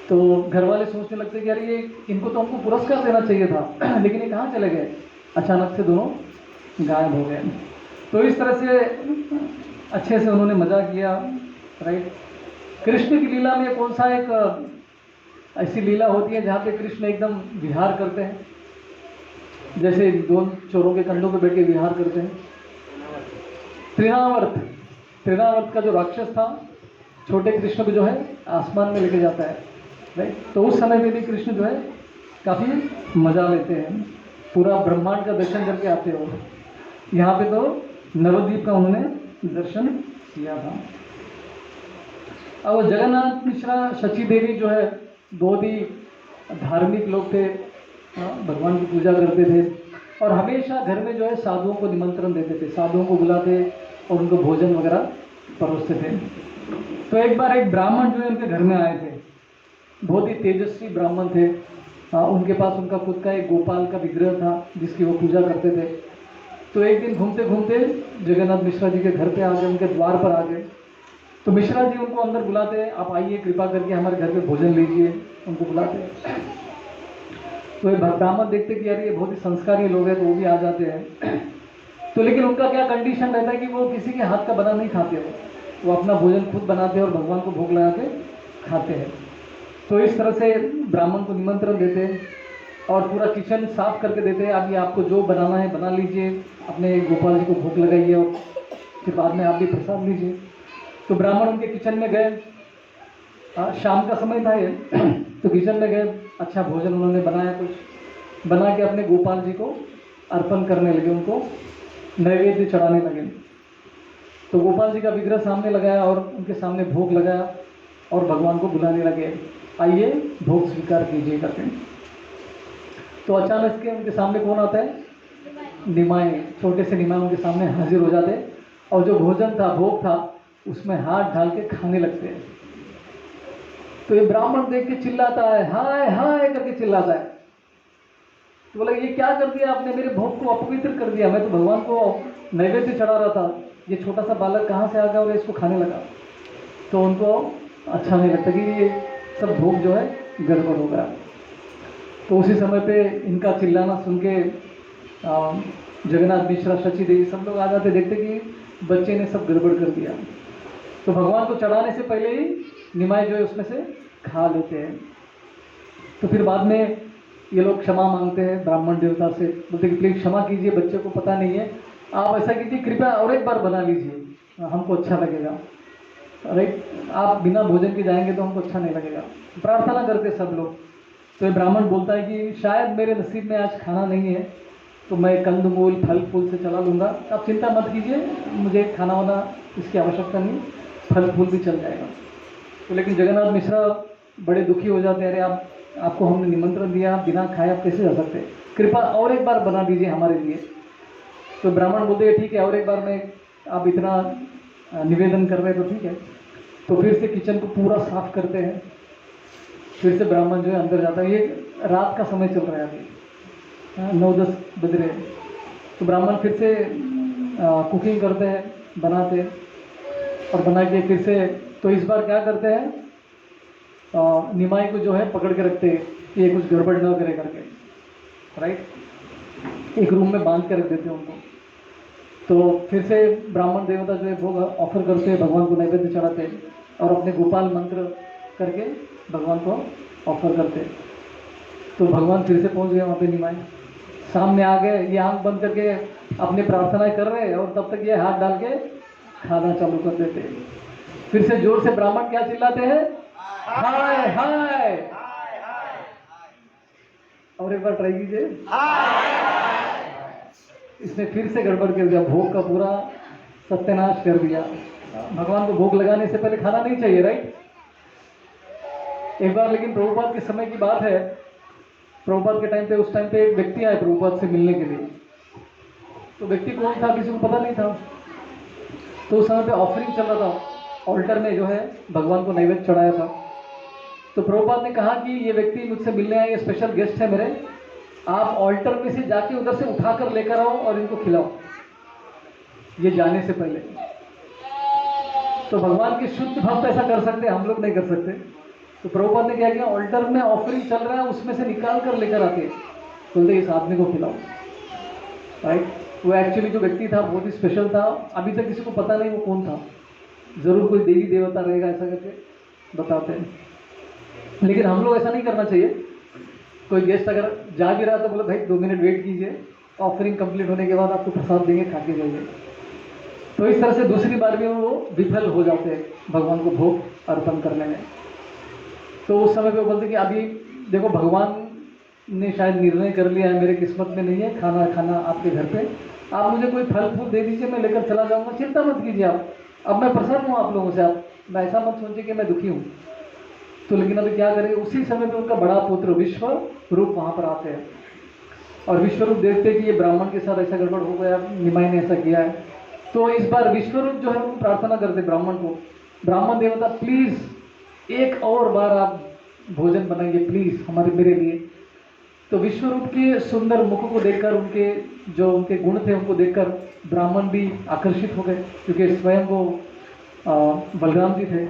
तो घर वाले सोचने लगते कि यार ये इनको तो हमको पुरस्कार देना चाहिए था, लेकिन ये कहाँ चले गए? अचानक से दोनों गायब हो गए। तो इस तरह से अच्छे से उन्होंने मजा किया, राइट। कृष्ण की लीला में कौन सा एक ऐसी लीला होती है जहाँ पे कृष्ण एकदम विहार करते हैं, जैसे दो चोरों के कंधों पर बैठ के विहार करते हैं। तृणावर्त का जो राक्षस था, छोटे कृष्ण को जो है आसमान में लेके जाता है, राइट। तो उस समय में भी कृष्ण जो है काफ़ी मजा लेते हैं, पूरा ब्रह्मांड का दर्शन करके आते हो। यहाँ पे तो नवद्वीप का उन्होंने दर्शन किया था। अब जगन्नाथ मिश्रा शची देवी जो है बहुत ही धार्मिक लोग थे, भगवान की पूजा करते थे, और हमेशा घर में जो है साधुओं को निमंत्रण देते थे, साधुओं को बुलाते और उनको भोजन वगैरह परोसते थे। तो एक बार एक ब्राह्मण जो है उनके घर में आए थे, बहुत ही तेजस्वी ब्राह्मण थे। उनके पास उनका खुद का एक गोपाल का विग्रह था जिसकी वो पूजा करते थे। तो एक दिन घूमते घूमते जगन्नाथ मिश्रा जी के घर पे आ गए, उनके द्वार पर आ गए। तो मिश्रा जी उनको अंदर बुलाते, आप आइए कृपा करके हमारे घर पे भोजन लीजिए, उनको बुलाते। तो ये ब्राह्मण देखते कि यार ये बहुत ही संस्कारी लोग हैं, तो वो भी आ जाते हैं। तो लेकिन उनका क्या कंडीशन रहता है कि वो किसी के हाथ का बना नहीं खाते, वो अपना भोजन खुद बनाते हैं और भगवान को भोग लगा के खाते हैं। तो इस तरह से ब्राह्मण को निमंत्रण देते और पूरा किचन साफ करके देते हैं, अभी आपको जो बनाना है बना लीजिए, अपने गोपाल जी को भोग लगाइए और फिर बाद में आप भी प्रसाद लीजिए। तो ब्राह्मण उनके किचन में गए, शाम का समय था ये, तो किचन में गए, अच्छा भोजन उन्होंने बनाया, कुछ बना के अपने गोपाल जी को अर्पण करने लगे, उनको नैवेद्य चढ़ाने लगे। तो गोपाल जी का विग्रह सामने लगाया और उनके सामने भोग लगाया और भगवान को बुलाने लगे, आइए भोग स्वीकार कीजिए करके। तो अचानक के उनके सामने कौन आता है? निमाई, छोटे से निमाई उनके सामने हाजिर हो जाते और जो भोजन था, भोग था, उसमें हाथ डाल के खाने लगते हैं। तो ये ब्राह्मण देख के चिल्लाता है, हाय हाय करके चिल्लाता है। तो बोला ये क्या कर दिया आपने, मेरे भोग को अपवित्र कर दिया, मैं तो भगवान को नैवेद्य चढ़ा रहा था, ये छोटा सा बालक कहाँ से आ गया और इसको खाने लगा। तो उनको अच्छा नहीं लगता कि ये सब भोग जो है गड़बड़ हो गया। तो उसी समय पे इनका चिल्लाना सुन के जगन्नाथ मिश्रा, शची देवी सब लोग आ जाते, देखते कि बच्चे ने सब गड़बड़ कर दिया। तो भगवान को चढ़ाने से पहले ही निमाई जो है उसमें से खा लेते हैं। तो फिर बाद में ये लोग क्षमा मांगते हैं ब्राह्मण देवता से, बोलते कि प्लीज क्षमा कीजिए, बच्चे को पता नहीं है, आप ऐसा कीजिए कृपया और एक बार बना लीजिए, हमको अच्छा लगेगा, राइट। आप बिना भोजन के जाएंगे तो हमको अच्छा नहीं लगेगा। प्रार्थना करते सब लोग। तो ये ब्राह्मण बोलता है कि शायद मेरे नसीब में आज खाना नहीं है, तो मैं कंदमूल फल फूल से चला लूँगा, आप चिंता मत कीजिए, मुझे खाना वाना इसकी आवश्यकता नहीं, फल फूल भी चल जाएगा। तो लेकिन जगन्नाथ मिश्रा बड़े दुखी हो जाते हैं, अरे आपको हमने निमंत्रण दिया, बिना खाए आप कैसे जा सकते, कृपा और एक बार बना दीजिए हमारे लिए। तो ब्राह्मण बोलते हैं ठीक है, और एक बार में आप इतना निवेदन कर रहे हैं तो ठीक है। तो फिर से किचन को पूरा साफ करते हैं, फिर से ब्राह्मण जो है अंदर जाता है। ये रात का समय चल रहा है, अभी 9-10 बज रहे हैं। तो ब्राह्मण फिर से कुकिंग करते हैं, बनाते हैं और बना के फिर से, तो इस बार क्या करते हैं, निमाई को जो है पकड़ के रखते हैं कि ये कुछ गड़बड़ न करे करके, राइट। एक रूम में बांध के रख देते हैं उनको। तो फिर से ब्राह्मण देवता जो है भोग ऑफर करते हैं, भगवान को नैवेद्य चढ़ाते हैं और अपने गोपाल मंत्र करके भगवान को ऑफर करते हैं। तो भगवान फिर से पहुंच गए वहाँ पे निमाय, सामने आ गए, ये आंख बंद करके अपनी प्रार्थनाएं कर रहे हैं और तब तक ये हाथ डाल के खाना चालू कर देते हैं। फिर से जोर से ब्राह्मण क्या चिल्लाते हैं, हाय हाय। और एक बार ट्राई कीजिए। इसने फिर से गड़बड़ कर दिया, भोग का पूरा सत्यानाश कर दिया। भगवान को भोग लगाने से पहले खाना नहीं चाहिए, राइट। एक बार लेकिन प्रभुपाद के समय की बात है, प्रभुपाद के टाइम पे, उस टाइम पे एक व्यक्ति आए प्रभुपाद से मिलने के लिए। तो व्यक्ति कौन था किसी को पता नहीं था। तो उस समय पे ऑफरिंग चल रहा था, ऑल्टर में जो है भगवान को नैवेद्य चढ़ाया था। तो प्रभुपाद ने कहा कि ये व्यक्ति मुझसे मिलने आए, ये स्पेशल गेस्ट है मेरे, आप ऑल्टर में से जाके उधर से उठाकर लेकर आओ और इनको खिलाओ, ये जाने से पहले। तो भगवान के शुद्ध भक्त ऐसा कर सकते हैं, हम लोग नहीं कर सकते। तो प्रभुपाद ने क्या किया, ऑल्टर में ऑफरिंग चल रहा है उसमें से निकाल कर लेकर आते, बोलते इस आदमी को खिलाओ, राइट। वो एक्चुअली जो व्यक्ति था बहुत ही स्पेशल था, अभी तक किसी को पता नहीं वो कौन था, जरूर कोई देवी देवता रहेगा ऐसा करके बताते हैं। लेकिन हम लोग ऐसा नहीं करना चाहिए। कोई गेस्ट अगर जा भी रहा तो बोले भाई 2 मिनट वेट कीजिए, ऑफरिंग कंप्लीट होने के बाद आपको प्रसाद देंगे, खा के जाइए। तो इस तरह से दूसरी बार भी वो विफल हो जाते हैं भगवान को भोग अर्पण करने में। तो उस समय पे वो बोलते कि अभी देखो भगवान ने शायद निर्णय कर लिया है, मेरे किस्मत में नहीं है खाना खाना आपके घर पे, आप मुझे कोई फल फूल दे दीजिए, मैं लेकर चला जाऊंगा, चिंता मत कीजिए आप, अब मैं प्रसन्न हूँ आप लोगों से, आप मैं ऐसा मत सोचिए कि मैं दुखी हूँ। तो लेकिन अभी क्या करें, उसी समय पे उनका बड़ा पुत्र विश्व रूप वहाँ पर आते हैं और विश्वरूप देखते हैं कि ये ब्राह्मण के साथ ऐसा गड़बड़ हो गया, निमाई ने ऐसा किया है। तो इस बार विश्वरूप जो है वो प्रार्थना करते ब्राह्मण को, ब्राह्मण देवता प्लीज एक और बार आप भोजन बनाइए प्लीज हमारे मेरे लिए। तो विश्वरूप के सुंदर मुख को देखकर, उनके जो उनके गुण थे उनको देखकर ब्राह्मण भी आकर्षित हो गए, क्योंकि स्वयं वो बलराम जी थे।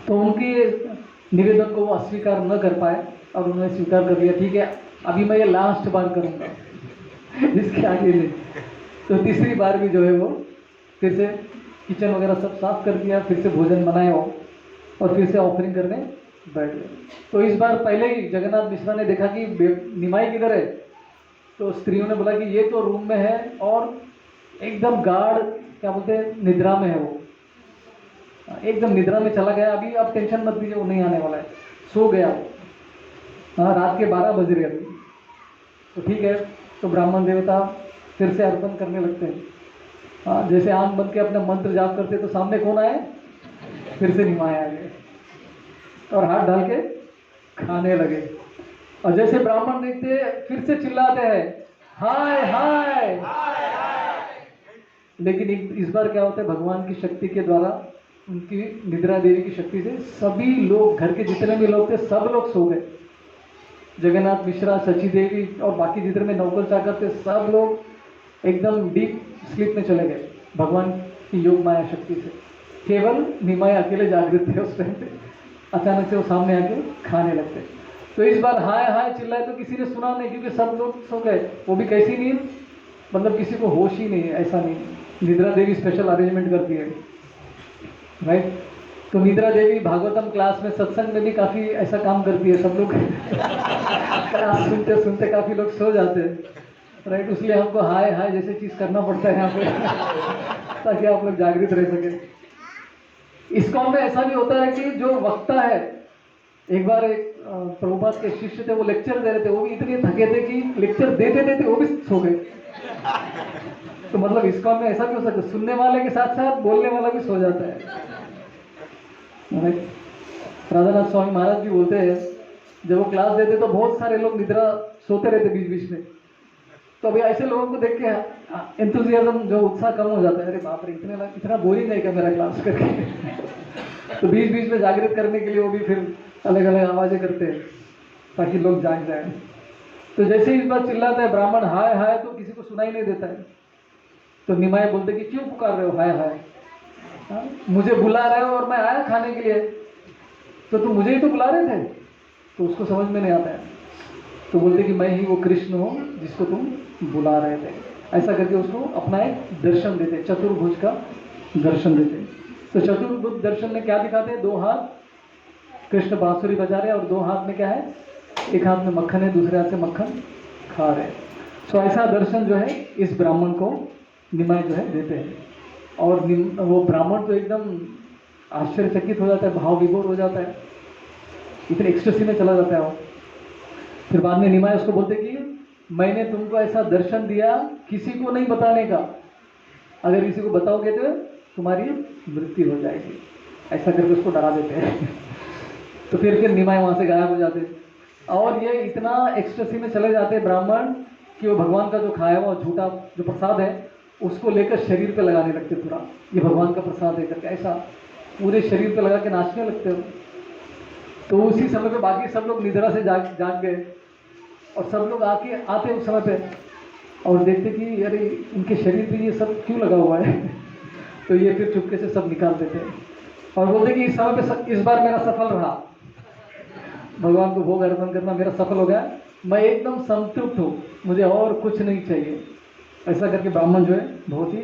तो उनके निवेदन को वो अस्वीकार न कर पाए और उन्होंने स्वीकार कर लिया, ठीक है अभी मैं ये लास्ट बार करूँगा, इसके आगे नहीं। तो तीसरी बार भी जो है वो फिर से किचन वगैरह सब साफ कर दिया, फिर से भोजन बनाया हो और फिर से ऑफरिंग करने बैठ गए। तो इस बार पहले ही जगन्नाथ मिश्रा ने देखा कि निमाई किधर है, तो स्त्रियों ने बोला कि ये तो रूम में है और एकदम गाढ़ क्या बोलते हैं निद्रा में है, वो एकदम निद्रा में चला गया, अभी आप टेंशन मत लीजिए वो नहीं आने वाला है, सो गया। हाँ रात के 12 बज रहे अभी। तो ठीक है, तो ब्राह्मण देवता फिर से अर्पण करने लगते हैं। हाँ जैसे आंख बंद के अपना मंत्र जाप करते तो सामने कौन आए, फिर से निमाय आ गए और हाथ डाल के खाने लगे। और जैसे ब्राह्मण देखते फिर से चिल्लाते हैं हाय हाय। लेकिन इस बार क्या होता है, भगवान की शक्ति के द्वारा, उनकी निद्रा देवी की शक्ति से सभी लोग, घर के जितने भी लोग थे सब लोग सो गए। जगन्नाथ मिश्रा, सची देवी और बाकी जितने में नौकर चाकर थे सब लोग एकदम डीप स्लीप में चले गए भगवान की योग माया शक्ति से। केवल निमाय अकेले जागृत थे उस टाइम पे। अचानक से वो सामने आके खाने लगते। तो इस बार हाय हाय चिल्लाए तो किसी ने सुना नहीं, क्योंकि सब लोग सो गए। वो भी कैसी नींद, मतलब किसी को होश ही नहीं है, ऐसा नहीं। निद्रा देवी स्पेशल अरेंजमेंट करती है, राइट। तो निद्रा देवी भागवतम क्लास में, सत्संग में भी काफ़ी ऐसा काम करती है। सब लोग क्लास सुनते सुनते काफ़ी लोग सो जाते हैं, राइट। इसलिए हमको हाय हाय जैसे चीज़ करना पड़ता है यहाँ पे ताकि आप लोग जागृत रह सके। इस्कॉन में ऐसा भी होता है कि जो वक्ता है, एक बार एक प्रभुपाद के शिष्य थे, वो लेक्चर दे रहे थे, वो भी इतने थके थे कि लेक्चर देते देते वो भी सो गए। तो मतलब इस्कॉन में ऐसा भी हो सकता है, सुनने वाले के साथ साथ बोलने वाला भी सो जाता है। राधानाथ स्वामी महाराज भी बोलते हैं, जब वो क्लास देते तो बहुत सारे लोग निद्रा सोते रहते बीच बीच में। तो अभी ऐसे लोगों को देख के एंथुजियाज्म, जो उत्साह कम हो जाता है, अरे बाप रे इतना बोरिंग है क्या मेरा क्लास करके। तो बीच बीच में जागृत करने के लिए वो भी फिर अलग अलग आवाज़ें करते हैं ताकि लोग जाग जाए। तो जैसे इस बार चिल्लाता है ब्राह्मण हाय हाय, तो किसी को सुनाई नहीं देता है। तो निमाय बोलते कि क्यों पुकार रहे हो हाय हाय, मुझे बुला रहे हो और मैं आया खाने के लिए, तो तुम मुझे ही तो बुला रहे थे। तो उसको समझ में नहीं आता है। तो बोलते कि मैं ही वो कृष्ण हूँ जिसको तुम बुला रहे थे। ऐसा करके उसको अपना एक दर्शन देते, चतुर्भुज का दर्शन देते। तो चतुर्भुज दर्शन में क्या दिखाते हैं? 2 हाथ कृष्ण बांसुरी बजा रहे हैं और 2 हाथ में क्या है? एक हाथ में मक्खन है, दूसरे हाथ से मक्खन खा रहे हैं। सो ऐसा दर्शन जो है इस ब्राह्मण को निमाय जो है देते हैं। और वो ब्राह्मण तो एकदम आश्चर्यचकित हो जाता है, भाव विभोर हो जाता है, इतने एक्सटेसी में चला जाता है वो। फिर बाद में निमाय उसको बोलते कि मैंने तुमको ऐसा दर्शन दिया किसी को नहीं बताने का, अगर किसी को बताओगे तो तुम्हारी मृत्यु हो जाएगी, ऐसा करके उसको डरा देते हैं। तो फिर निमाय वहाँ से गायब हो जाते हैं। और ये इतना एक्सटेसी में चले जाते हैं ब्राह्मण कि वो भगवान का जो खाया हुआ झूठा जो प्रसाद है उसको लेकर शरीर पे लगाने लगते, पूरा ये भगवान का प्रसाद है करके ऐसा पूरे शरीर पे लगा के नाचने लगते हो। तो उसी समय पे बाकी सब लोग निद्रा से जाग गए और सब लोग आते उस समय पे और देखते कि अरे इनके शरीर पे ये सब क्यों लगा हुआ है। तो ये फिर चुपके से सब निकाल देते हैं और बोलते कि इस समय पे इस बार मेरा सफल रहा, भगवान को भोग अर्पण करना मेरा सफल हो गया, मैं एकदम संतुष्ट हूँ, मुझे और कुछ नहीं चाहिए। ऐसा करके ब्राह्मण जो है बहुत ही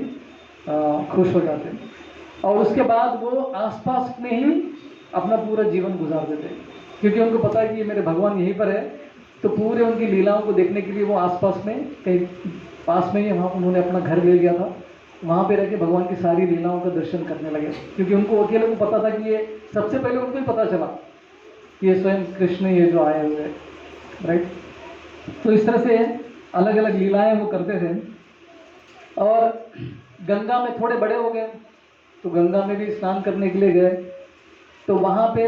खुश हो जाते हैं। और उसके बाद वो आसपास में ही अपना पूरा जीवन गुजार देते हैं, क्योंकि उनको पता है कि ये मेरे भगवान यहीं पर है। तो पूरे उनकी लीलाओं को देखने के लिए वो आसपास में कहीं पास में ही वहाँ उन्होंने अपना घर ले लिया था, वहाँ पे रह के भगवान की सारी लीलाओं का दर्शन करने लगे। क्योंकि उनको अकेले को पता था कि ये सबसे पहले उनको ही पता चला कि ये स्वयं कृष्ण ये जो आए हुए हैं, राइट। तो इस तरह से अलग अलग लीलाएं वो करते थे। और गंगा में थोड़े बड़े हो गए तो गंगा में भी स्नान करने के लिए गए। तो वहाँ पे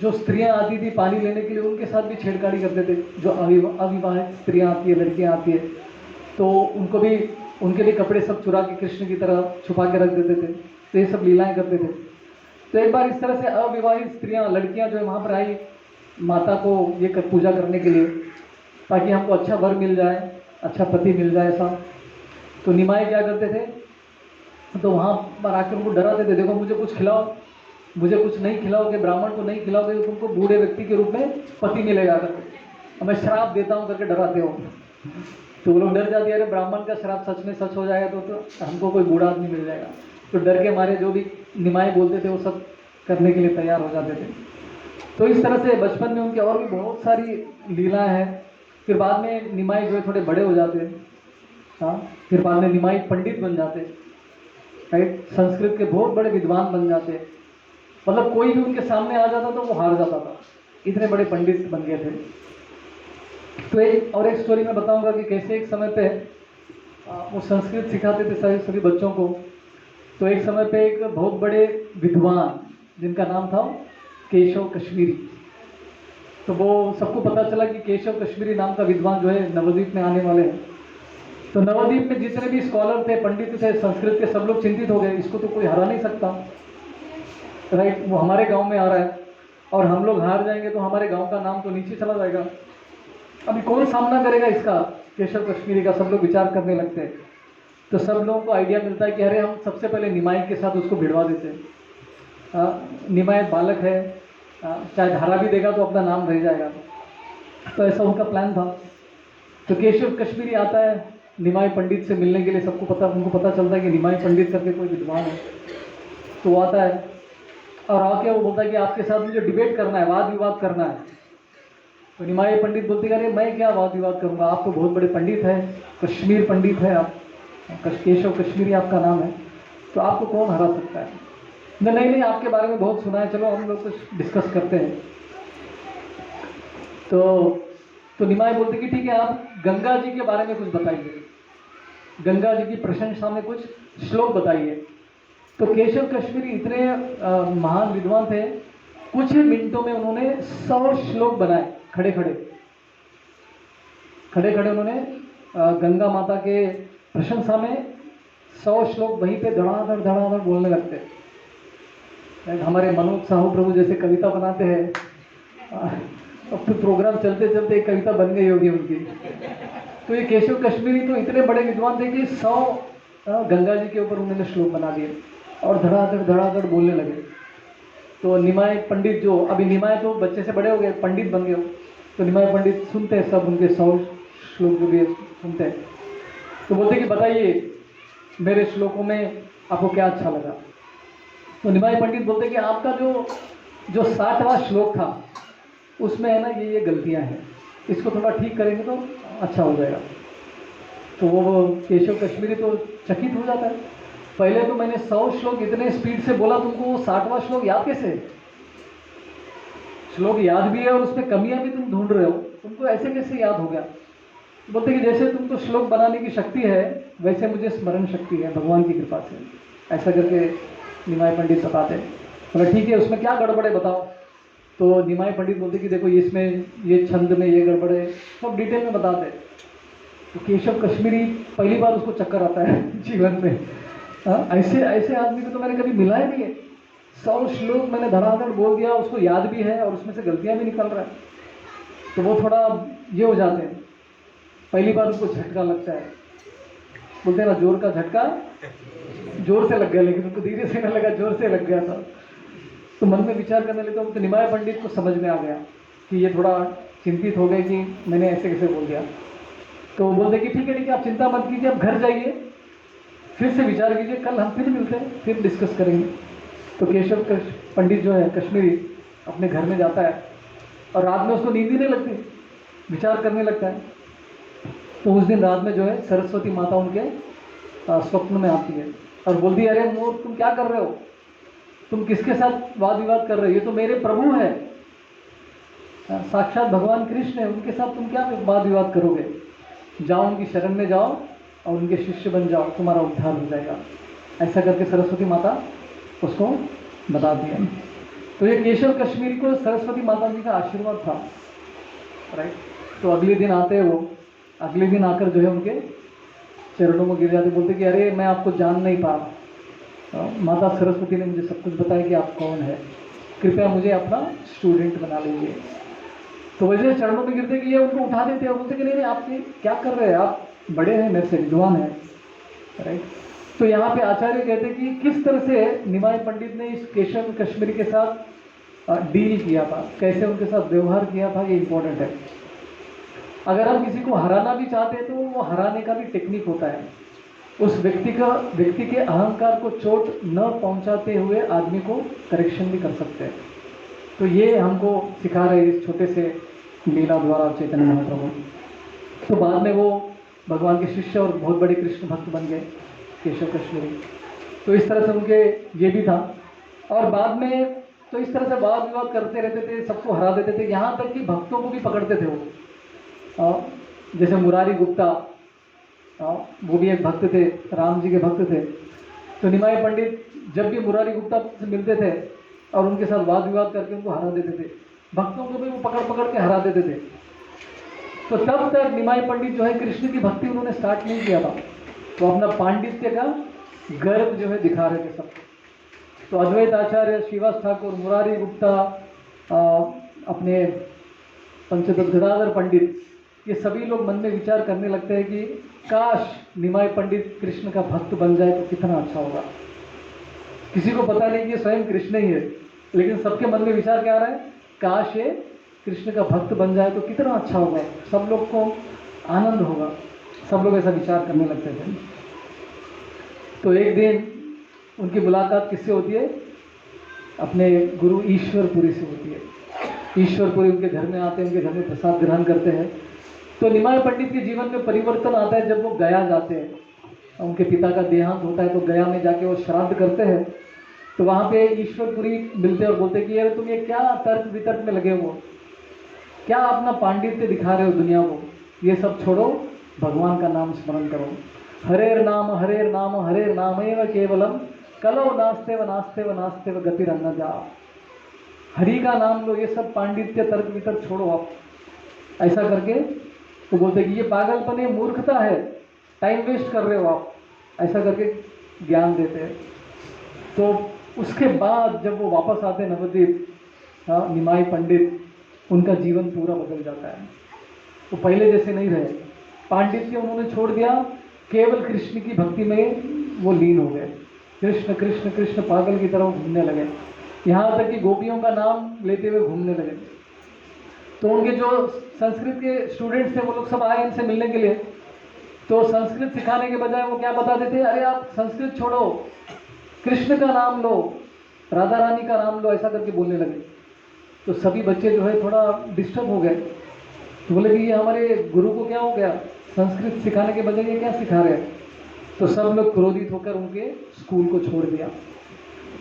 जो स्त्रियां आती थी पानी लेने के लिए उनके साथ भी छेड़खानी करते थे। जो अविवाहित स्त्रियां आती है, लड़कियां आती है, तो उनके भी कपड़े सब चुरा के कृष्ण की तरह छुपा के रख देते थे। तो ये सब लीलाएं करते थे। तो एक बार इस तरह से अविवाहित स्त्रियां, लड़कियां जो है वहाँ पर आई माता को ये पूजा करने के लिए, ताकि हमको अच्छा वर मिल जाए, अच्छा पति मिल जाए ऐसा। तो निमाय क्या करते थे, तो वहाँ पर आकर उनको डराते थे, देखो मुझे कुछ खिलाओ, मुझे कुछ नहीं खिलाओगे, ब्राह्मण को नहीं खिलाओगे तो तुमको बूढ़े व्यक्ति के रूप में पति मिलेगा करके, मैं श्राप देता हूँ करके डराते हो। तो वो लोग डर जाते हैं, अरे ब्राह्मण का श्राप सच में सच हो जाएगा तो हमको कोई बूढ़ा आदमी मिल जाएगा। तो डर के मारे जो भी निमाय बोलते थे वो सब करने के लिए तैयार हो जाते थे। तो इस तरह से बचपन में उनके और भी बहुत सारी लीलाएं हैं। फिर बाद में निमाई जो है थोड़े बड़े हो जाते हैं, हाँ, फिर बाद में निमाई पंडित बन जाते, राइट, संस्कृत के बहुत बड़े विद्वान बन जाते। मतलब कोई भी उनके सामने आ जाता तो वो हार जाता था, इतने बड़े पंडित बन गए थे। तो एक स्टोरी मैं बताऊंगा कि कैसे एक समय पे वो संस्कृत सिखाते थे सभी बच्चों को। तो एक समय पे एक बहुत बड़े विद्वान जिनका नाम था केशव कश्मीरी, तो वो सबको पता चला कि केशव कश्मीरी नाम का विद्वान जो है नवद्वीप में आने वाले हैं। तो नवद्वीप में जितने भी स्कॉलर थे, पंडित थे संस्कृत के, सब लोग चिंतित हो गए, इसको तो कोई हरा नहीं सकता, राइट, वो हमारे गांव में आ रहा है और हम लोग हार जाएंगे तो हमारे गांव का नाम तो नीचे चला जाएगा, अभी कौन सामना करेगा इसका, केशव कश्मीरी का। सब लोग विचार करने लगते हैं। तो सब लोगों को आइडिया मिलता है कि अरे हम सबसे पहले निमाई के साथ उसको भिड़वा देते हैं। निमाई बालक है, चाहे धारा भी देगा तो अपना नाम रह जाएगा। तो ऐसा उनका प्लान था। तो केशव कश्मीरी आता है निमाई पंडित से मिलने के लिए। उनको पता चलता है कि निमाई पंडित करके कोई विद्वान है। तो वो आता है और आके वो बोलता है कि आपके साथ मुझे डिबेट करना है, वाद विवाद करना है। तो निमाई पंडित बोलते हैं अरे मैं क्या वाद विवाद करूँगा, आप तो बहुत बड़े पंडित हैं, कश्मीर पंडित है आप, केशव कश्मीरी आपका नाम है, तो आपको कौन हरा सकता है। नहीं, आपके बारे में बहुत सुना है, चलो हम लोग कुछ डिस्कस करते हैं। तो निमाई बोलते कि ठीक है, आप गंगा जी के बारे में कुछ बताइए, गंगा जी की प्रशंसा में कुछ श्लोक बताइए। तो केशव कश्मीरी इतने महान विद्वान थे, कुछ ही मिनटों में उन्होंने 100 श्लोक बनाए, खड़े खड़े उन्होंने गंगा माता के प्रशंसा में 100 श्लोक वहीं पे धड़ाधड़ बोलने लगते। हमारे मनोज साहू प्रभु जैसे कविता बनाते हैं, अब तो प्रोग्राम चलते चलते एक कविता बन गई होगी उनकी। तो ये केशव कश्मीरी तो इतने बड़े विद्वान थे कि 100 गंगा जी के ऊपर उन्होंने श्लोक बना दिए और धड़ाधड़ बोलने लगे। तो निमाय पंडित जो, अभी निमाय तो बच्चे से बड़े हो गए, पंडित बन गए, तो निमाय पंडित सुनते हैं सब उनके 100 श्लोक जो भी सुनते हैं। तो बोलते कि बताइए मेरे श्लोकों में आपको क्या अच्छा लगा। तो निमाई पंडित बोलते कि आपका जो 60वां श्लोक था उसमें है ना ये गलतियां हैं, इसको थोड़ा ठीक करेंगे तो अच्छा हो जाएगा। तो वो केशव कश्मीरी तो चकित हो जाता है, पहले तो मैंने 100 श्लोक इतने स्पीड से बोला, तुमको वो 60वां श्लोक याद कैसे? श्लोक याद भी है और उसमें कमियां भी तुम ढूंढ रहे हो, तुमको ऐसे कैसे याद हो गया? बोलते कि जैसे तुमको श्लोक बनाने की शक्ति है वैसे मुझे स्मरण शक्ति है भगवान की कृपा से, ऐसा करके निमाई पंडित बताते। बोला ठीक है, उसमें क्या गड़बड़ है बताओ। तो निमाई पंडित बोलते कि देखो इसमें ये छंद में ये गड़बड़ है, सब डिटेल में बताते। तो केशव कश्मीरी पहली बार उसको चक्कर आता है जीवन में। ऐसे ऐसे आदमी को तो मैंने कभी मिला ही नहीं है। 100 श्लोक मैंने धड़ाधड़ बोल दिया, उसको याद भी है और उसमें से गलतियां भी निकल रहा है। तो वो थोड़ा ये हो जाते हैं, पहली बार उनको झटका लगता है, बोलते हैं ना जोर का झटका जोर से लग गया, लेकिन उनको धीरे से नहीं लगा, जोर से लग गया था। तो मन में विचार करने लगे, तो निमाई पंडित को समझ में आ गया कि ये थोड़ा चिंतित हो गए कि मैंने ऐसे कैसे बोल दिया। तो बोलते कि ठीक है आप चिंता मत कीजिए, आप घर जाइए फिर से विचार कीजिए, कल हम फिर मिलते हैं फिर डिस्कस करेंगे। तो केशव पंडित जो है कश्मीरी अपने घर में जाता है और रात में उसको नींद ही नहीं लगती, विचार करने लगता है। तो उस दिन रात में जो है सरस्वती माता उनके स्वप्न में आती है और बोलती है अरे मोर तुम क्या कर रहे हो, तुम किसके साथ वाद विवाद कर रहे हो, ये तो मेरे प्रभु है, साक्षात भगवान कृष्ण है, उनके साथ तुम क्या वाद विवाद करोगे, जाओ उनकी शरण में जाओ और उनके शिष्य बन जाओ, तुम्हारा उद्धार हो जाएगा। ऐसा करके सरस्वती माता उसको बता दिया। तो ये केशव कश्मीरी को सरस्वती माता जी का आशीर्वाद था, राइट। तो अगले दिन आते हैं वो, अगले दिन आकर जो है उनके चरणों में गिर जाते, बोलते कि अरे मैं आपको जान नहीं पा, माता सरस्वती ने मुझे सब कुछ बताया कि आप कौन है, कृपया मुझे अपना स्टूडेंट बना लीजिए। तो वैसे चरणों में गिरते कि ये उनको उठा देते और बोलते कि नहीं आप क्या कर रहे हैं, आप बड़े हैं मेरे से, विद्वान हैं, राइट। तो यहाँ पे आचार्य कहते हैं कि किस तरह से निमाई पंडित ने इस केशव कश्मीरी के साथ डील किया था, कैसे उनके साथ व्यवहार किया था, ये इंपॉर्टेंट है। अगर हम किसी को हराना भी चाहते हैं तो वो हराने का भी टेक्निक होता है, उस व्यक्ति के अहंकार को चोट न पहुंचाते हुए आदमी को करेक्शन भी कर सकते हैं। तो ये हमको सिखा रहे इस छोटे से लीला द्वारा चैतन्य महाप्रभु। तो बाद में वो भगवान के शिष्य और बहुत बड़े कृष्ण भक्त बन गए केशव कश्मीरी। तो इस तरह से उनके ये भी था। और बाद में तो इस तरह से वाद विवाद करते रहते थे, सबको हरा देते थे, यहाँ तक कि भक्तों को भी पकड़ते थे वो। जैसे मुरारी गुप्ता, वो भी एक भक्त थे, राम जी के भक्त थे। तो निमाई पंडित जब भी मुरारी गुप्ता से मिलते थे और उनके साथ वाद विवाद करके उनको हरा देते थे, भक्तों को भी वो पकड़ पकड़ के हरा देते थे। तो तब तक निमाई पंडित जो है कृष्ण की भक्ति उन्होंने स्टार्ट नहीं किया था, तो अपना पांडित्य का गर्व जो है दिखा रहे थे सबको। तो अद्वैत आचार्य, श्रीवास ठाकुर, मुरारी गुप्ता, अपने पंचतत्व गदाधर पंडित, ये सभी लोग मन में विचार करने लगते हैं कि काश निमाई पंडित कृष्ण का भक्त बन जाए तो कितना अच्छा होगा। किसी को पता नहीं कि ये स्वयं कृष्ण ही है, लेकिन सबके मन में विचार क्या आ रहा है, काश ये कृष्ण का भक्त बन जाए तो कितना अच्छा होगा, सब लोग को आनंद होगा, सब लोग ऐसा विचार करने लगते थे। तो एक दिन उनकी मुलाकात किससे होती है, अपने गुरु ईश्वरपुरी से होती है। ईश्वरपुरी उनके घर में आते हैं, उनके घर में प्रसाद ग्रहण करते हैं। तो निमाई पंडित के जीवन में परिवर्तन आता है जब वो गया जाते हैं, उनके पिता का देहांत होता है, तो गया में जाके वो श्राद्ध करते हैं। तो वहाँ पे ईश्वरपुरी मिलते हैं और बोलते कि यार तुम ये क्या तर्क वितर्क में लगे हो, क्या अपना पांडित्य दिखा रहे हो दुनिया को, ये सब छोड़ो, भगवान का नाम स्मरण करो। हरेर नाम हरेर नाम एव केवलम कलो नास्तेव नास्तेव नास्तेव गतिरन्न जा। हरि का नाम लो, ये सब पांडित्य तर्क वितर्क छोड़ो आप, ऐसा करके तो बोलते कि ये पागलपन है, मूर्खता है, टाइम वेस्ट कर रहे हो आप, ऐसा करके ज्ञान देते हैं। तो उसके बाद जब वो वापस आते हैं नवद्वीप, निमाई पंडित, उनका जीवन पूरा बदल जाता है। तो पहले जैसे नहीं रहे, पांडित्य उन्होंने छोड़ दिया, केवल कृष्ण की भक्ति में वो लीन हो गए, कृष्ण कृष्ण कृष्ण पागल की तरह घूमने लगे, यहाँ तक कि गोपियों का नाम लेते हुए घूमने लगे। तो उनके जो संस्कृत के स्टूडेंट्स थे वो लोग सब आए इनसे मिलने के लिए। तो संस्कृत सिखाने के बजाय वो क्या बताते थे, अरे आप संस्कृत छोड़ो, कृष्ण का नाम लो, राधा रानी का नाम लो, ऐसा करके बोलने लगे। तो सभी बच्चे जो है थोड़ा डिस्टर्ब हो गए। तो बोले कि ये हमारे गुरु को क्या हो गया, संस्कृत सिखाने के बजाय ये क्या सिखा रहे हैं। तो सब लोग क्रोधित होकर उनके स्कूल को छोड़ दिया।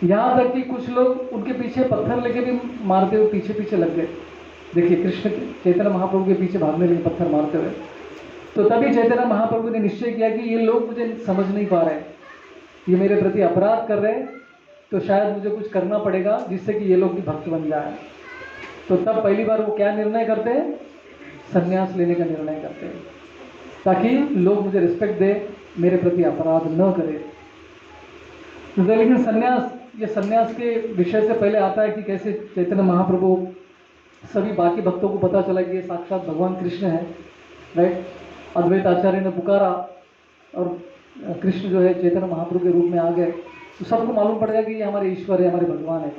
यहाँ तक कि कुछ लोग उनके पीछे पत्थर लेके भी मारते हुए पीछे पीछे लग गए। देखिए, कृष्ण चैतन्य महाप्रभु के पीछे भागने लगे पत्थर मारते हुए। तो तभी चैतन्य महाप्रभु ने निश्चय किया कि ये लोग मुझे समझ नहीं पा रहे, ये मेरे प्रति अपराध कर रहे हैं, तो शायद मुझे कुछ करना पड़ेगा जिससे कि ये लोग भी भक्त बन जाए। तो तब पहली बार वो क्या निर्णय करते हैं, संन्यास लेने का निर्णय करते हैं, ताकि लोग मुझे रिस्पेक्ट दे, मेरे प्रति अपराध न करे। तो लेकिन संन्यास, ये संन्यास के विषय से पहले आता है कि कैसे चैतन्य महाप्रभु, सभी बाकी भक्तों को पता चला कि ये साक्षात भगवान कृष्ण है, राइट। अद्वैत आचार्य ने पुकारा और कृष्ण जो है चैतन्य महाप्रभु के रूप में आ गए। तो सबको मालूम पड़ गया कि ये हमारे ईश्वर है, हमारे भगवान है।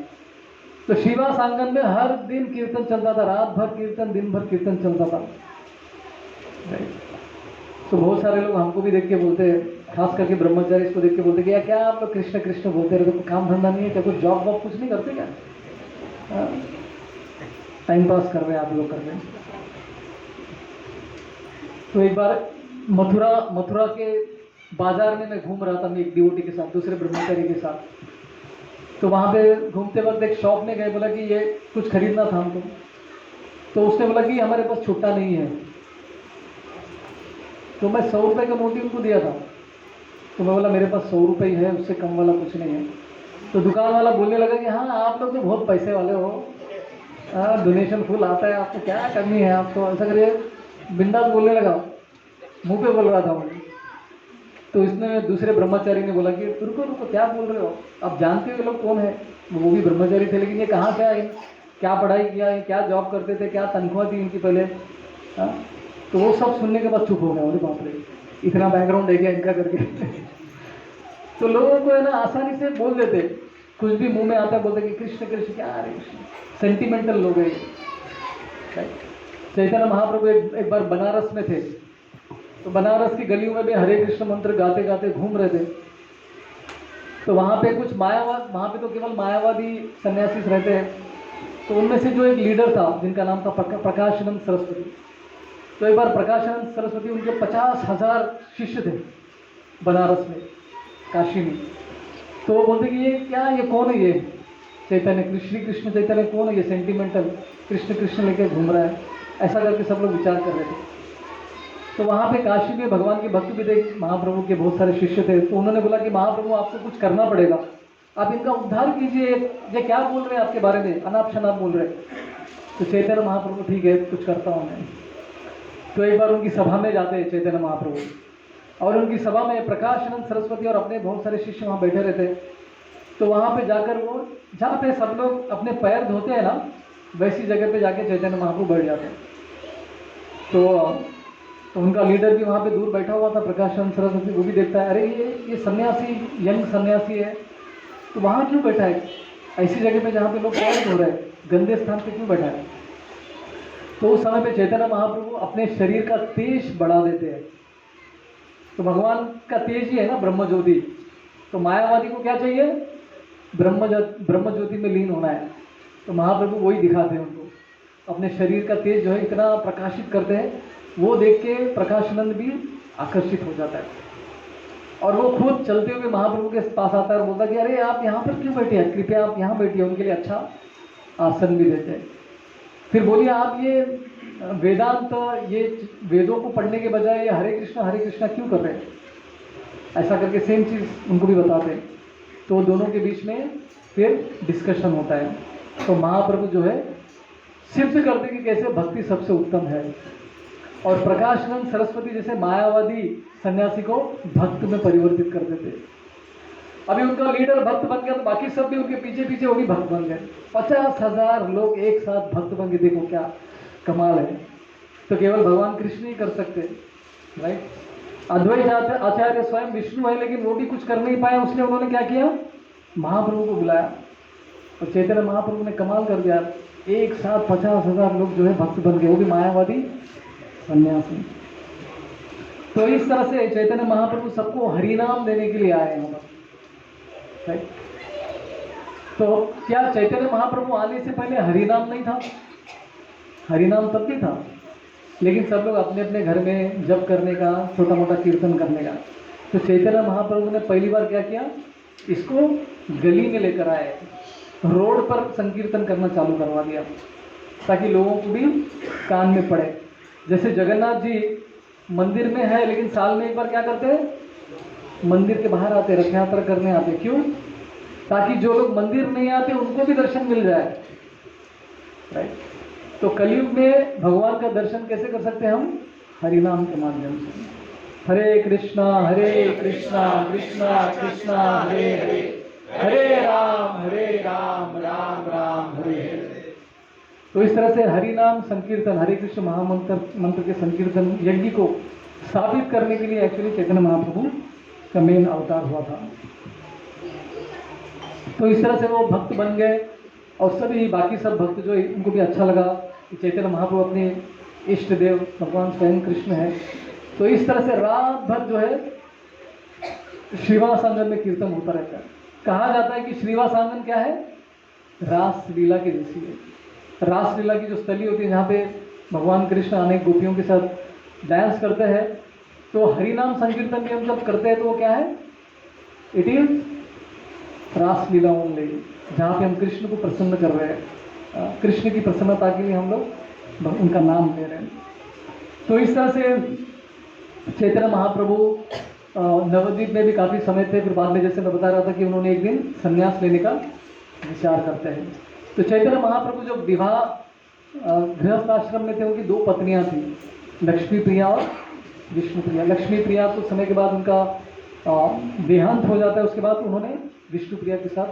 तो श्रीवास आंगन में हर दिन कीर्तन चलता था, रात भर कीर्तन, दिन भर कीर्तन चलता था, राइट। तो बहुत सारे लोग हमको भी देख के बोलते हैं, खास करके ब्रह्मचारी इसको देख के बोलते कि यार क्या आप लोग कृष्ण कृष्ण बोलते रहते, कोई काम धंधा नहीं है क्या, कुछ जॉब वॉब कुछ नहीं करते क्या, टाइम पास कर रहे हैं आप लोग, कर रहे हैं। तो एक बार मथुरा के बाजार में मैं घूम रहा था, मैं एक डिवोटी के साथ, दूसरे ब्रह्मचारी के साथ। तो वहाँ पे घूमते वक्त एक शॉप में गए, बोला कि ये कुछ खरीदना था हमको। तो उसने बोला कि हमारे पास छुट्टा नहीं है। तो मैं 100 रुपये का नोट उनको दिया था। तो मैं बोला मेरे पास 100 रुपये ही है, उससे कम वाला कुछ नहीं है। तो दुकान वाला बोलने लगा कि हाँ आप लोग तो बहुत पैसे वाले हो, डोनेशन फुल आता है, आपको क्या करनी है, आपको ऐसा करिए, बिंदास बोलने लगा, मुंह पे बोल रहा था मुझे। तो इसने दूसरे ब्रह्मचारी ने बोला कि रुको रुको, क्या बोल रहे हो, आप जानते हो लोग कौन है। वो भी ब्रह्मचारी थे, लेकिन ये कहाँ से आए, क्या पढ़ाई किया है, क्या जॉब करते थे, क्या तनख्वाह थी इनकी पहले। हाँ, तो वो सब सुनने के बाद चुप हो गया, बोले बाप रे इतना बैकग्राउंड है क्या इनका करके। तो लोगों को है ना आसानी से बोल देते, कुछ भी मुंह में आता है बोलते कि कृष्ण कृष्ण, क्या अरे सेंटिमेंटल लोग हैं। चैतन्य महाप्रभु एक बार बनारस में थे। तो बनारस की गलियों में भी हरे कृष्ण मंत्र गाते गाते घूम रहे थे। तो वहाँ पे कुछ मायावाद, वहाँ पे तो केवल मायावादी सन्यासी रहते हैं। तो उनमें से जो एक लीडर था जिनका नाम था प्रकाशानंद सरस्वती। तो एक बार प्रकाशानंद सरस्वती, उनके 50,000 शिष्य थे बनारस में, काशी में। तो वो बोलते कि ये क्या, ये कौन है, ये चैतन्य श्री कृष्ण चैतन्य कौन है, ये सेंटिमेंटल कृष्ण कृष्ण लेके घूम रहा है, ऐसा करके सब लोग विचार कर रहे थे। तो वहाँ पे काशी में भगवान के भक्त भी थे, महाप्रभु के बहुत सारे शिष्य थे। तो उन्होंने बोला कि महाप्रभु आपको कुछ करना पड़ेगा, आप इनका उद्धार कीजिए, ये क्या बोल रहे हैं आपके बारे में, अनाप शनाप बोल रहे हैं। तो चैतन्य महाप्रभु ठीक है कुछ करता हूँ मैं। तो एक बार उनकी सभा में जाते हैं चैतन्य महाप्रभु, और उनकी सभा में प्रकाशानंद सरस्वती और अपने बहुत सारे शिष्य वहाँ बैठे रहते। तो वहाँ पे जाकर वो, जहाँ पे सब लोग अपने पैर धोते हैं ना, वैसी जगह पे जाके चैतन्य महाप्रभु बैठ जाते हैं। तो उनका लीडर भी वहाँ पे दूर बैठा हुआ था, प्रकाशानंद सरस्वती, वो भी देखता है, अरे ये सन्यासी, यंग सन्यासी है, तो वहाँ क्यों बैठा है, ऐसी जगह पे जहाँ पे लोग पैर धो रहे हैं, गंदे स्थान पे क्यों बैठा है। तो उस समय पे चैतन्य महाप्रभु अपने शरीर का तेज बढ़ा देते हैं। तो भगवान का तेज ही है ना ब्रह्म ज्योति। तो मायावादी को क्या चाहिए, ब्रह्म ज्योति में लीन होना है। तो महाप्रभु वही दिखाते हैं उनको, अपने शरीर का तेज जो है इतना प्रकाशित करते हैं। वो देख के प्रकाशानंद भी आकर्षित हो जाता है, और वो खुद चलते हुए महाप्रभु के पास आता है और बोलता कि अरे आप यहाँ पर क्यों बैठे हैं, कृपया आप यहाँ बैठिए। उनके लिए अच्छा आसन भी देते हैं। फिर बोलिए आप ये वेदांत, ये वेदों को पढ़ने के बजाय ये हरे कृष्णा क्यों कर रहे हैं, ऐसा करके सेम चीज़ उनको भी बताते हैं। तो दोनों के बीच में फिर डिस्कशन होता है। तो महाप्रभु जो है सिद्ध करते कि कैसे भक्ति सबसे उत्तम है, और प्रकाशानंद सरस्वती जैसे मायावादी सन्यासी को भक्त में परिवर्तित कर देते। अभी उनका लीडर भक्त बन गया, तो बाकी सब भी उनके पीछे पीछे वो भी भक्त बन गए। 50,000 लोग एक साथ भक्त बन गए, देखो क्या कमाल है। तो केवल भगवान कृष्ण ही कर सकते, राइट। अद्वैत आचार्य स्वयं विष्णु है, लेकिन वो भी कुछ कर नहीं पाए, उसलिए उन्होंने क्या किया, महाप्रभु को बुलाया। और चैतन्य महाप्रभु ने कमाल कर दिया, एक साथ 50,000 लोग जो है भक्त बन गए, वो भी मायावादी सन्यासी। तो इस तरह से चैतन्य महाप्रभु सबको हरिनाम देने के लिए आए हैं, राइट। तो क्या चैतन्य महाप्रभु आने से पहले हरिनाम नहीं था? हरिनाम तब भी था, लेकिन सब लोग अपने अपने घर में जप करने का, छोटा मोटा कीर्तन करने का। तो चैतन्य महाप्रभु ने पहली बार क्या किया, इसको गली में लेकर आए, रोड पर संकीर्तन करना चालू करवा दिया, ताकि लोगों को भी कान में पड़े। जैसे जगन्नाथ जी मंदिर में है, लेकिन साल में एक बार क्या करते हैं, मंदिर के बाहर आते, रथ यात्रा करने आते। क्यों? ताकि जो लोग मंदिर नहीं आते उनको भी दर्शन मिल जाए, राइट। तो कलयुग में भगवान का दर्शन कैसे कर सकते हैं हम? हरिनाम के माध्यम से। हरे कृष्णा कृष्णा कृष्णा हरे हरे, हरे राम राम राम हरे हरे। तो इस तरह से हरिनाम संकीर्तन, हरे कृष्ण मंत्र के संकीर्तन यज्ञ को स्थापित करने के लिए एक्चुअली चैतन्य महाप्रभु का मेन अवतार हुआ था। तो इस तरह से वो भक्त बन गए, और सभी बाकी सब भक्त जो उनको भी अच्छा लगा कि चैतन्य महाप्रभु अपने इष्ट देव भगवान स्वयं कृष्ण है। तो इस तरह से रात भर जो है श्रीवास आंगन में कीर्तन होता रहता है। कहा जाता है कि श्रीवास आंगन क्या है? रास लीला की जैसी है। रास लीला की जो स्थली होती है, जहाँ पे भगवान कृष्ण अनेक गोपियों के साथ डांस करते हैं। तो हरिनाम संकीर्तन भी हम जब करते हैं तो वो क्या है? इट इज रास लीला ओनली, जहाँ पे हम कृष्ण को प्रसन्न कर रहे हैं, कृष्ण की प्रसन्नता के लिए हम लोग उनका नाम ले रहे हैं। तो इस तरह से चैतन्य महाप्रभु नवद्वीप में भी काफ़ी समय थे। फिर बाद में जैसे मैं बता रहा था कि उन्होंने एक दिन संन्यास लेने का विचार करते हैं। तो चैतन्य महाप्रभु जब विवाह गृहस्थ आश्रम में थे, उनकी दो पत्नियां थी, लक्ष्मी प्रिया और विष्णु प्रिया। लक्ष्मी प्रिया कुछ समय के बाद उनका देहांत हो जाता है। उसके बाद उन्होंने विष्णु प्रिया के साथ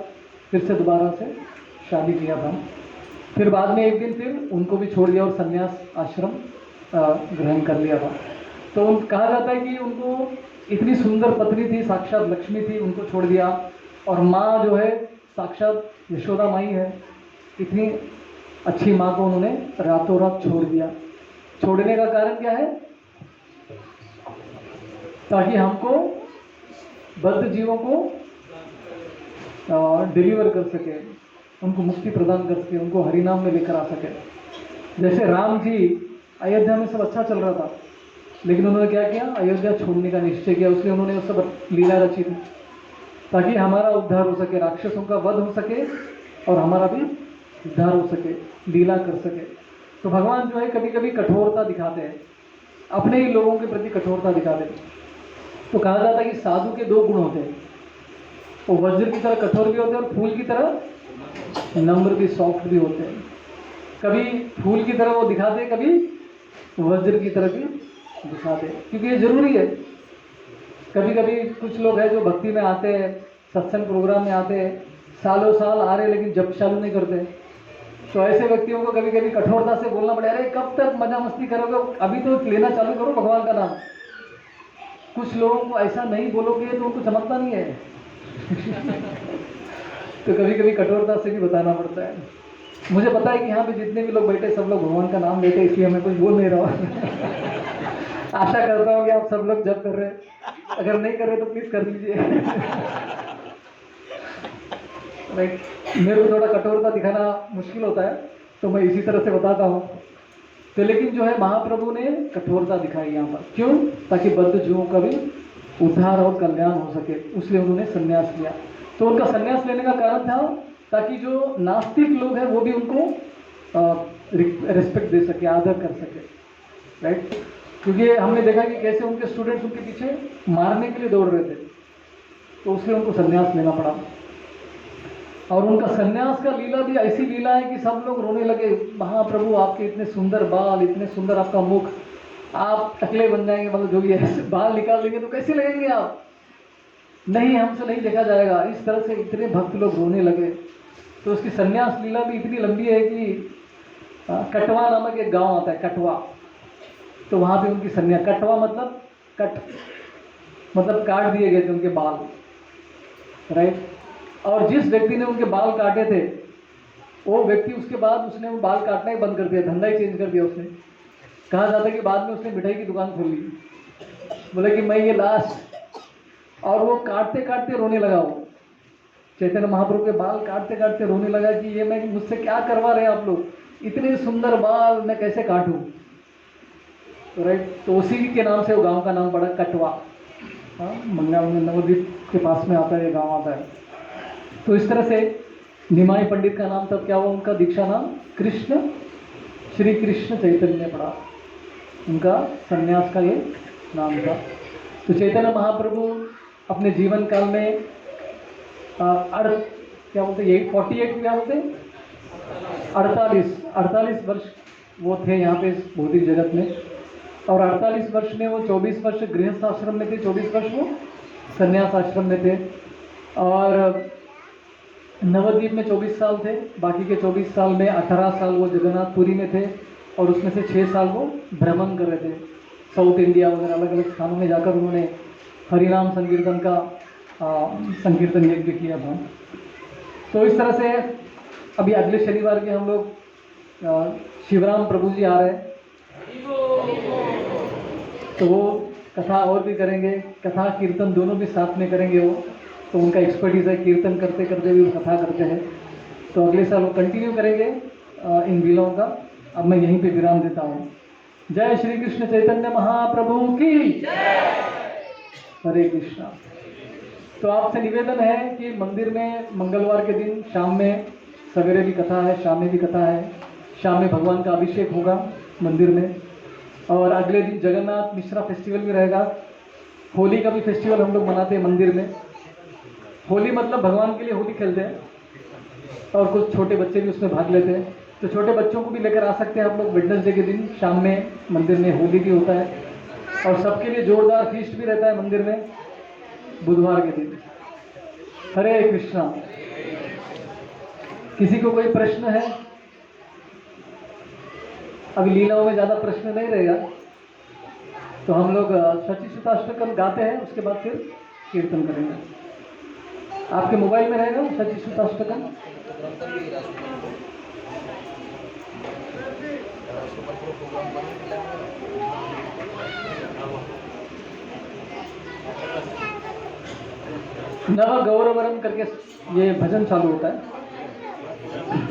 फिर से दोबारा से शादी किया था। फिर बाद में एक दिन फिर उनको भी छोड़ दिया और संन्यास आश्रम ग्रहण कर लिया था। तो कहा जाता है कि उनको इतनी सुंदर पत्नी थी, साक्षात लक्ष्मी थी, उनको छोड़ दिया। और माँ जो है साक्षात यशोदा माई है, इतनी अच्छी माँ को उन्होंने रातों रात छोड़ दिया। छोड़ने का कारण क्या है? ताकि हमको बद्ध जीवों को डिलीवर कर सके, उनको मुक्ति प्रदान कर सके, उनको हरिनाम में लेकर आ सके। जैसे राम जी अयोध्या में सब अच्छा चल रहा था, लेकिन उन्होंने क्या किया? अयोध्या छोड़ने का निश्चय किया। उसलिए उन्होंने वो सब लीला रची थी, ताकि हमारा उद्धार हो सके, राक्षसों का वध हो सके और हमारा भी उद्धार हो सके, लीला कर सके। तो भगवान जो है कभी कभी कठोरता दिखाते हैं, अपने ही लोगों के प्रति कठोरता दिखाते हैं। तो कहा जाता है कि साधु के दो गुण होते हैं, वो वज्र की तरह कठोर भी होते हैं और फूल की तरह नम्र भी, सॉफ्ट भी होते हैं। कभी फूल की तरह वो दिखाते हैं, कभी वज्र की तरह भी दिखाते हैं, क्योंकि ये जरूरी है। कभी कभी कुछ लोग हैं जो भक्ति में आते हैं, सत्संग प्रोग्राम में आते हैं, सालों साल आ रहे हैं, लेकिन जप चालू नहीं करते। तो ऐसे व्यक्तियों को कभी कभी कठोरता से बोलना पड़े, अरे कब तक मजा मस्ती करोगे, अभी तो लेना चालू करो भगवान का नाम। कुछ लोगों को ऐसा नहीं बोलोगे तो उनको चमकता नहीं है। तो कभी कभी कठोरता से भी बताना पड़ता है। मुझे पता है कि यहाँ पे जितने भी लोग बैठे सब लोग भगवान का नाम लेते हैं, इसलिए मैं कुछ बोल नहीं रहा हूँ। आशा करता हूँ कि आप सब लोग जप कर रहे हैं, अगर नहीं कर रहे तो प्लीज कर लीजिए। राइट, मेरे को थोड़ा कठोरता दिखाना मुश्किल होता है, तो मैं इसी तरह से बताता हूँ। तो लेकिन जो है महाप्रभु ने कठोरता दिखाई यहाँ पर, क्यों? ताकि बद्ध जीवों का भी उद्धार और कल्याण हो सके, इसलिए उन्होंने संन्यास लिया। तो उनका संन्यास लेने का कारण था ताकि जो नास्तिक लोग हैं वो भी उनको रिस्पेक्ट दे सके, आदर कर सके, राइट। क्योंकि हमने देखा कि कैसे उनके स्टूडेंट्स उनके पीछे मारने के लिए दौड़ रहे थे, तो उसलिए उनको संन्यास लेना पड़ा। और उनका संन्यास का लीला भी ऐसी लीला है कि सब लोग रोने लगे, महाप्रभु आपके इतने सुंदर बाल, इतने सुंदर आपका मुख, आप टकले बन जाएंगे, मतलब जो भी है, बाल निकाल देंगे तो कैसे लगेंगे आप? नहीं, हमसे नहीं देखा जाएगा। इस तरह से इतने भक्त लोग रोने लगे। तो उसकी संन्यास लीला भी इतनी लंबी है कि कटवा नामक एक गांव आता है, कटवा, तो वहां पे उनकी संन्यास, कटवा मतलब कट मतलब काट दिए गए थे उनके बाल, राइट। और जिस व्यक्ति ने उनके बाल काटे थे वो व्यक्ति उसके बाद उसने वो बाल काटना ही बंद कर दिया, धंधा ही चेंज कर दिया उसने। कहा जाता है कि बाद में उसने मिठाई की दुकान खोल ली। बोले कि मैं ये लास्ट, और वो काटते काटते रोने लगा। वो चैतन्य महाप्रभु के बाल काटते काटते रोने लगा कि ये मैं मुझसे क्या करवा रहे हैं आप लोग, इतने सुंदर बाल मैं कैसे काटूं। तो राइट, तो उसी के नाम से वो गांव का नाम पड़ा कटवा। हाँ, मंगा में नवद्वीप के पास में आता है, ये गांव आता है। तो इस तरह से निमाई पंडित का नाम तब क्या हुआ, उनका दीक्षा नाम कृष्ण, श्री कृष्ण चैतन्य पड़ा, उनका संन्यास का ये नाम था। तो चैतन्य महाप्रभु अपने जीवन काल में क्या बोलते, यही 48 क्या बोलते, 48 वर्ष वो थे यहाँ पे इस भौतिक जगत में। और 48 वर्ष में वो 24 वर्ष गृहस्थ आश्रम में थे, 24 वर्ष वो संन्यास आश्रम में थे। और नवद्वीप में 24 साल थे, बाकी के 24 साल में 18 साल वो जगन्नाथपुरी में थे, और उसमें से 6 साल वो भ्रमण कर रहे थे, साउथ इंडिया वगैरह अलग अलग स्थानों में जाकर उन्होंने हरिनाम संकीर्तन का संकीर्तन यज्ञ किया था। तो इस तरह से अभी अगले शनिवार के हम लोग शिवराम प्रभु जी आ रहे हैं, तो वो कथा और भी करेंगे, कथा कीर्तन दोनों भी साथ में करेंगे वो। तो उनका एक्सपर्टीज़ है, कीर्तन करते करते भी वो कथा करते हैं। तो अगले साल वो कंटिन्यू करेंगे इन लीलाओं का। अब मैं यहीं पे विराम देता हूँ। जय श्री कृष्ण चैतन्य महाप्रभु की जय। हरे कृष्णा। तो आपसे निवेदन है कि मंदिर में मंगलवार के दिन शाम में, सवेरे भी कथा है, शाम में भी कथा है। शाम में भगवान का अभिषेक होगा मंदिर में, और अगले दिन जगन्नाथ मिश्रा फेस्टिवल भी रहेगा। होली का भी फेस्टिवल हम लोग मनाते हैं मंदिर में। होली मतलब भगवान के लिए होली खेलते हैं, और कुछ छोटे बच्चे भी उसमें भाग लेते हैं। तो छोटे बच्चों को भी लेकर आ सकते हैं आप लोग। वेडनेसडे के दिन शाम में मंदिर में होली भी होता है, और सबके लिए जोरदार फीस्ट भी रहता है मंदिर में बुधवार के दिन। हरे कृष्णा। किसी को कोई प्रश्न है? अभी लीलाओं में ज़्यादा प्रश्न नहीं रहेगा, तो हम लोग शचीसुताष्टकम गाते हैं, उसके बाद फिर कीर्तन करेंगे। आपके मोबाइल में रहेगा शचीसुताष्टकम? नव गौरवरम करके ये भजन चालू होता है।